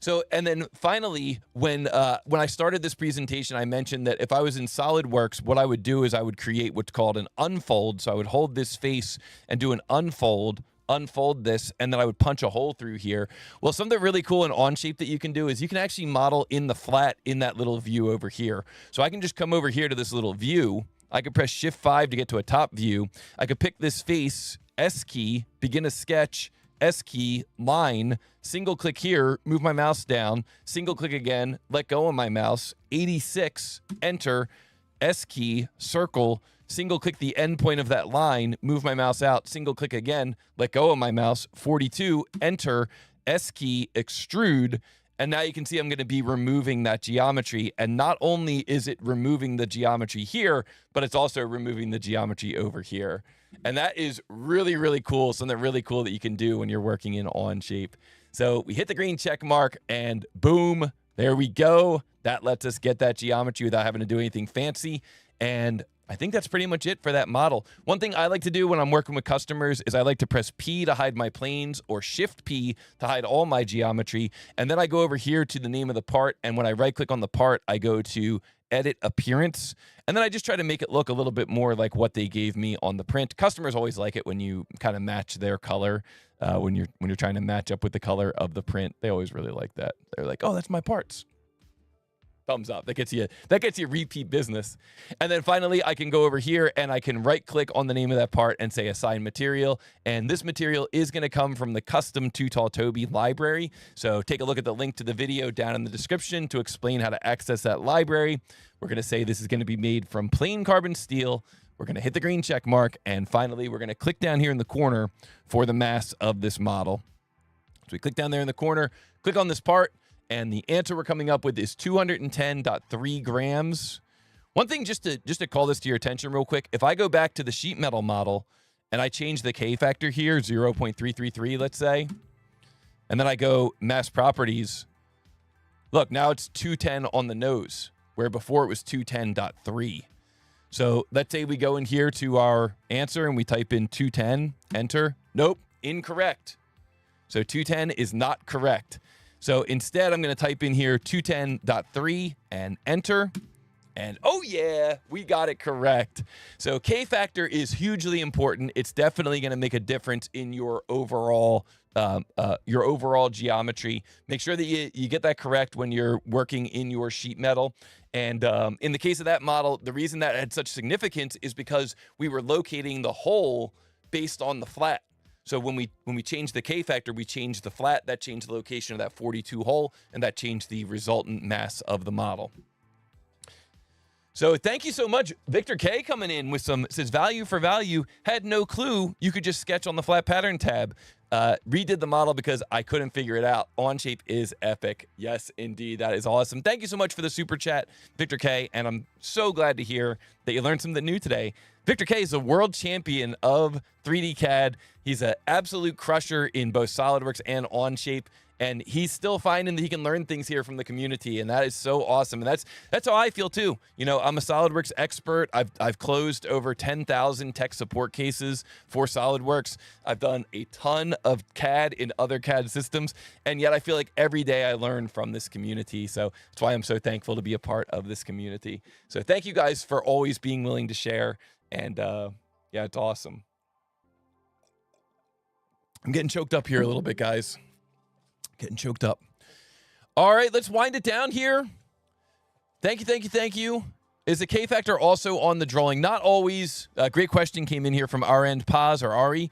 So, and then finally, when I started this presentation, I mentioned that if I was in SolidWorks, what I would do is I would create what's called an unfold. So I would hold this face and do an unfold this, and then I would punch a hole through here. Well, something really cool in Onshape that you can do is you can actually model in the flat in that little view over here. So I can just come over here to this little view. I could press Shift 5 to get to a top view. I could pick this face, S key, begin a sketch, S key, line, single click here, move my mouse down, single click again, let go of my mouse, 86, enter, S key, circle, single click the end point of that line, move my mouse out, single click again, let go of my mouse, 42, enter, S key, extrude, and now you can see I'm going to be removing that geometry. And not only is it removing the geometry here, but it's also removing the geometry over here. And that is really, really cool. Something really cool that you can do when you're working in Onshape. So we hit the green check mark and boom, there we go. That lets us get that geometry without having to do anything fancy. And I think that's pretty much it for that model. One thing I like to do when I'm working with customers is I like to press P to hide my planes or Shift P to hide all my geometry. And then I go over here to the name of the part. And when I right click on the part, I go to Edit Appearance. And then I just try to make it look a little bit more like what they gave me on the print. Customers always like it when you kind of match their color. When you're trying to match up with the color of the print, they always really like that. They're like, oh, that's my parts. Thumbs up. That gets you repeat business. And then finally, I can go over here and I can right click on the name of that part and say assign material. And this material is going to come from the custom TooTallToby library. So take a look at the link to the video down in the description to explain how to access that library. We're going to say this is going to be made from plain carbon steel. We're going to hit the green check mark. And finally, we're going to click down here in the corner for the mass of this model. So we click down there in the corner, click on this part. And the answer we're coming up with is 210.3 grams. One thing, just to call this to your attention real quick, if I go back to the sheet metal model and I change the K factor here, 0.333, let's say, and then I go mass properties, look, now it's 210 on the nose, where before it was 210.3. So let's say we go in here to our answer and we type in 210, enter. Nope, incorrect. So 210 is not correct. So instead, I'm going to type in here 210.3 and enter. And oh yeah, we got it correct. So K factor is hugely important. It's definitely going to make a difference in your overall geometry. Make sure that you get that correct when you're working in your sheet metal. And in the case of that model, the reason that had such significance is because we were locating the hole based on the flat. So when we changed the K factor, we changed the flat, that changed the location of that 42 hole, and that changed the resultant mass of the model. So thank you so much. Victor K coming in with says value for value, had no clue you could just sketch on the flat pattern tab. Redid the model because I couldn't figure it out. Onshape is epic. Yes, indeed. That is awesome. Thank you so much for the super chat, Victor K. And I'm so glad to hear that you learned something new today. Victor K is a world champion of 3D CAD. He's an absolute crusher in both SolidWorks and Onshape. And he's still finding that he can learn things here from the community, and that is so awesome. And that's how I feel too. You know, I'm a SolidWorks expert. I've closed over 10,000 tech support cases for SolidWorks. I've done a ton of CAD in other CAD systems, and yet I feel like every day I learn from this community. So that's why I'm so thankful to be a part of this community. So thank you guys for always being willing to share. And yeah, it's awesome. I'm getting choked up here a little bit, guys. Getting choked up. All right, let's wind it down here. Thank you, thank you, thank you. Is the K factor also on the drawing? Not always. Great question came in here from our end, Paz or Ari.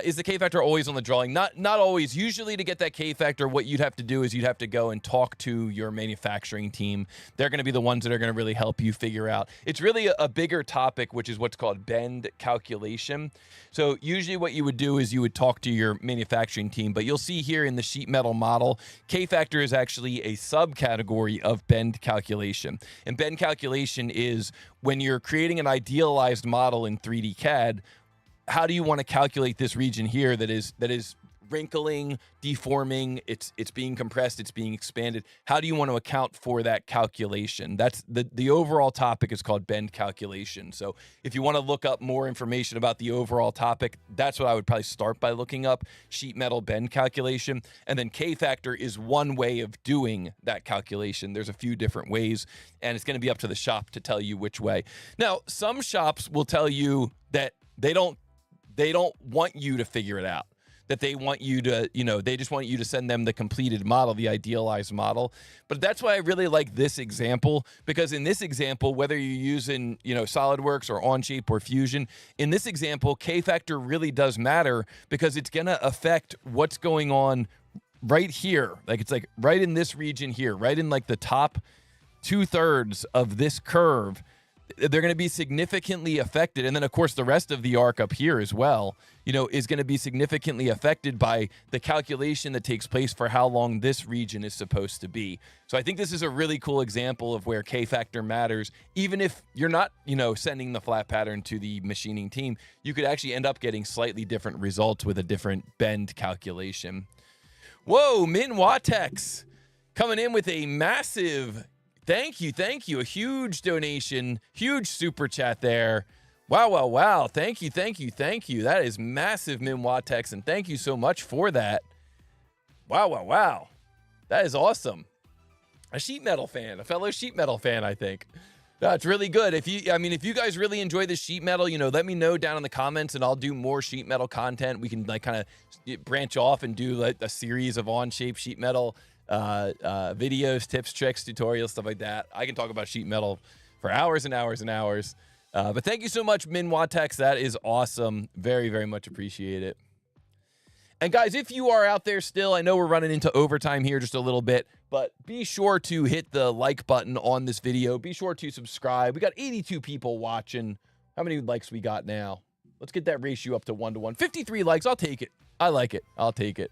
Is the K factor always on the drawing? Not always. Usually to get that K factor, what you'd have to do is you'd have to go and talk to your manufacturing team. They're going to be the ones that are going to really help you figure out. It's really a bigger topic, which is what's called bend calculation. So usually what you would do is you would talk to your manufacturing team, but you'll see here in the sheet metal model, K factor is actually a subcategory of bend calculation. And bend calculation is when you're creating an idealized model in 3D CAD, how do you want to calculate this region here that is wrinkling, deforming, it's being compressed, it's being expanded? How do you want to account for that calculation? That's the overall topic is called bend calculation. So if you want to look up more information about the overall topic, that's what I would probably start by looking up, sheet metal bend calculation. And then K factor is one way of doing that calculation. There's a few different ways, and it's going to be up to the shop to tell you which way. Now, some shops will tell you that they don't want you to figure it out, that they want you to, they just want you to send them the completed model, the idealized model. But that's why I really like this example, because in this example, whether you're using, SolidWorks or Onshape or Fusion, in this example, K factor really does matter because it's going to affect what's going on right here. Like it's like right in this region here, right in like the top 2/3 of this curve. They're going to be significantly affected. And then, of course, the rest of the arc up here as well, is going to be significantly affected by the calculation that takes place for how long this region is supposed to be. So I think this is a really cool example of where K factor matters. Even if you're not, sending the flat pattern to the machining team, you could actually end up getting slightly different results with a different bend calculation. Whoa, Min Watex coming in with a massive thank you. A huge donation, huge super chat there. Wow. Thank you. That is massive, Min Watex, and thank you so much for that. Wow. That is awesome. A fellow sheet metal fan, I think. That's really good. If you guys really enjoy this sheet metal, let me know down in the comments, and I'll do more sheet metal content. We can kind of branch off and do a series of Onshape sheet metal videos, tips, tricks, tutorials, stuff like that. I can talk about sheet metal for hours and hours and hours. But thank you so much, Min Watex. That is awesome. Very, very much appreciate it. And guys, if you are out there still, I know we're running into overtime here just a little bit, but be sure to hit the like button on this video. Be sure to subscribe. We got 82 people watching. How many likes we got now? Let's get that ratio up to 1-to-1. 53 likes. I'll take it. I like it. I'll take it.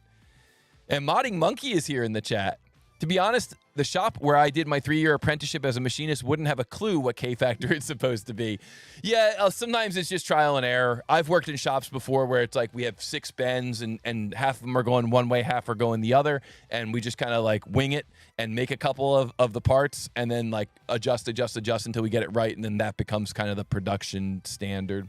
And Modding Monkey is here in the chat. To be honest, the shop where I did my 3-year apprenticeship as a machinist wouldn't have a clue what K factor is supposed to be. Yeah, sometimes it's just trial and error. I've worked in shops before where it's like we have 6 bends and half of them are going one way, half are going the other, and we just kind of like wing it and make a couple of the parts and then like adjust until we get it right, and then that becomes kind of the production standard.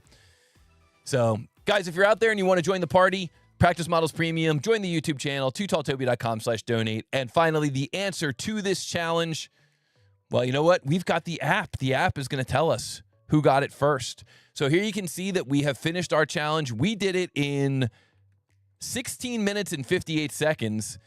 So, guys, if you're out there and you want to join the party, Practice Models Premium, join the YouTube channel, TooTallToby.com/donate. And finally, the answer to this challenge, well, you know what? We've got the app. The app is going to tell us who got it first. So here you can see that we have finished our challenge. We did it in 16 minutes and 58 seconds.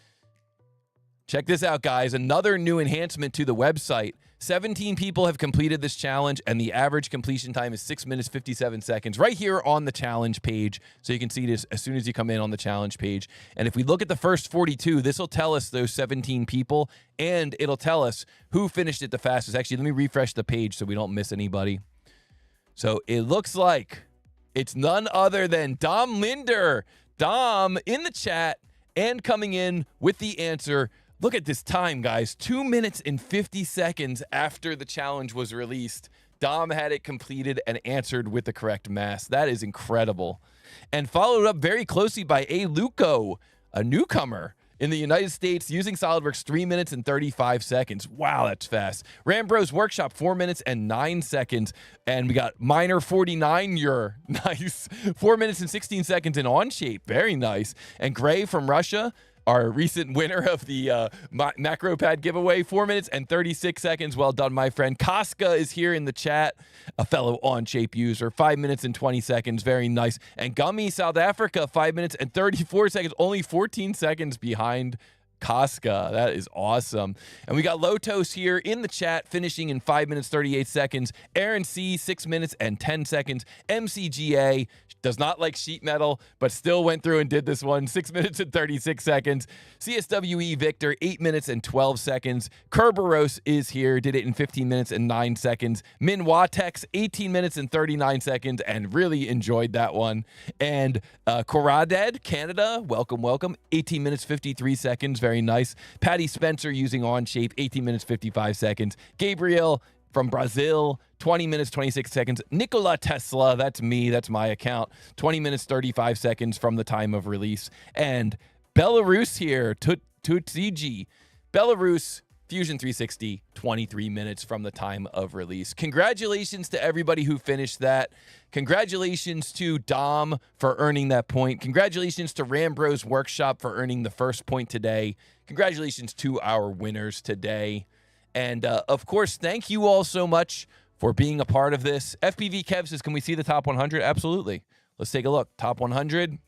Check this out, guys. Another new enhancement to the website. 17 people have completed this challenge, and the average completion time is 6 minutes, 57 seconds right here on the challenge page. So you can see this as soon as you come in on the challenge page. And if we look at the first 42, this will tell us those 17 people, and it'll tell us who finished it the fastest. Actually, let me refresh the page so we don't miss anybody. So it looks like it's none other than Dom Linder. Dom in the chat and coming in with the answer. Look at this time, guys. 2 minutes and 50 seconds after the challenge was released, Dom had it completed and answered with the correct mass. That is incredible. And followed up very closely by A. Luco, a newcomer. In the United States, using SolidWorks, 3 minutes and 35 seconds. Wow, that's fast. Rambro's Workshop, 4 minutes and 9 seconds. And we got Miner 49, you're nice. 4 minutes and 16 seconds in Onshape, very nice. And Gray from Russia, our recent winner of the MACROPAD giveaway, 4 minutes and 36 seconds. Well done, my friend. Casca is here in the chat, a fellow Onshape user, 5 minutes and 20 seconds. Very nice. And Gummy, South Africa, 5 minutes and 34 seconds, only 14 seconds behind Casca. That is awesome. And we got Lotos here in the chat, finishing in 5 minutes, 38 seconds. Aaron C, 6 minutes and 10 seconds. MCGA does not like sheet metal, but still went through and did this one, 6 minutes and 36 seconds. CSWE Victor, 8 minutes and 12 seconds. Kerberos is here, did it in 15 minutes and 9 seconds. Min Watex, 18 minutes and 39 seconds, and really enjoyed that one. And Koraded, Canada, welcome, welcome. 18 minutes, 53 seconds, very nice. Patty Spencer using Onshape, 18 minutes, 55 seconds. Gabriel from Brazil, 20 minutes, 26 seconds. Nikola Tesla, that's me, that's my account, 20 minutes, 35 seconds from the time of release. And Belarus here, Tutsiji, Belarus, Fusion 360, 23 minutes from the time of release. Congratulations to everybody who finished that. Congratulations to Dom for earning that point. Congratulations to Rambro's Workshop for earning the first point today. Congratulations to our winners today. And, of course, thank you all so much for being a part of this. FPV Kev says, can we see the top 100? Absolutely. Let's take a look. Top 100.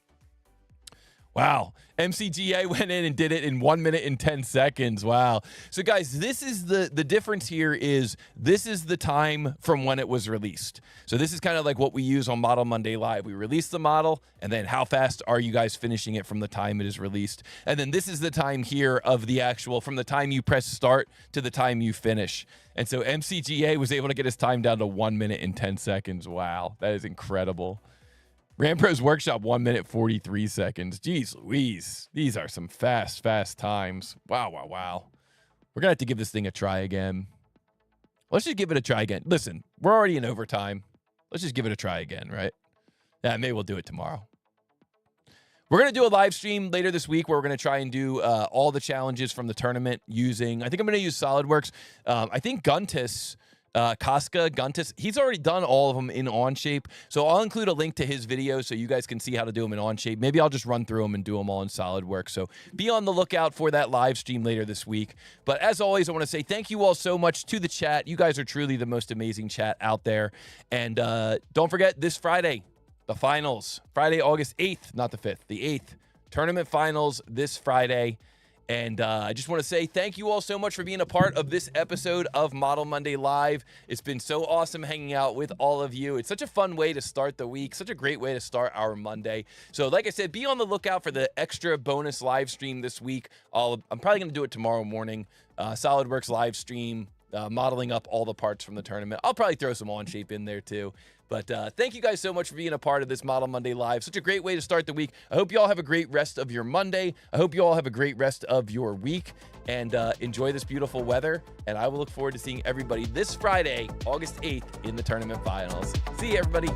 Wow. MCGA went in and did it in 1 minute and 10 seconds. Wow. So, guys, this is the difference here is this is the time from when it was released. So this is kind of like what we use on Model Monday Live. We release the model, and then how fast are you guys finishing it from the time it is released? And then this is the time here of the actual, from the time you press start to the time you finish. And so MCGA was able to get his time down to 1 minute and 10 seconds. Wow. That is incredible. Rambro's Workshop, 1 minute, 43 seconds. Jeez Louise. These are some fast, fast times. Wow, wow, wow. We're going to have to give this thing a try again. Let's just give it a try again. Listen, we're already in overtime. Let's just give it a try again, right? Yeah, maybe we'll do it tomorrow. We're going to do a live stream later this week where we're going to try and do all the challenges from the tournament using, I think I'm going to use SolidWorks. I think Guntis... Casca, Guntis, he's already done all of them in Onshape. So I'll include a link to his video so you guys can see how to do them in Onshape. Maybe I'll just run through them and do them all in SolidWorks. So be on the lookout for that live stream later this week. But as always, I want to say thank you all so much to the chat. You guys are truly the most amazing chat out there. And don't forget this Friday, the finals. Friday, August 8th, not the 5th, the 8th. Tournament finals this Friday. And I just want to say thank you all so much for being a part of this episode of Model Monday Live. It's been so awesome hanging out with all of you. It's such a fun way to start the week, such a great way to start our Monday. So like I said, be on the lookout for the extra bonus live stream this week. I'm probably going to do it tomorrow morning. SolidWorks live stream, modeling up all the parts from the tournament. I'll probably throw some Onshape in there too. But thank you guys so much for being a part of this Model Monday Live. Such a great way to start the week. I hope you all have a great rest of your Monday. I hope you all have a great rest of your week. And enjoy this beautiful weather. And I will look forward to seeing everybody this Friday, August 8th, in the tournament finals. See you, everybody.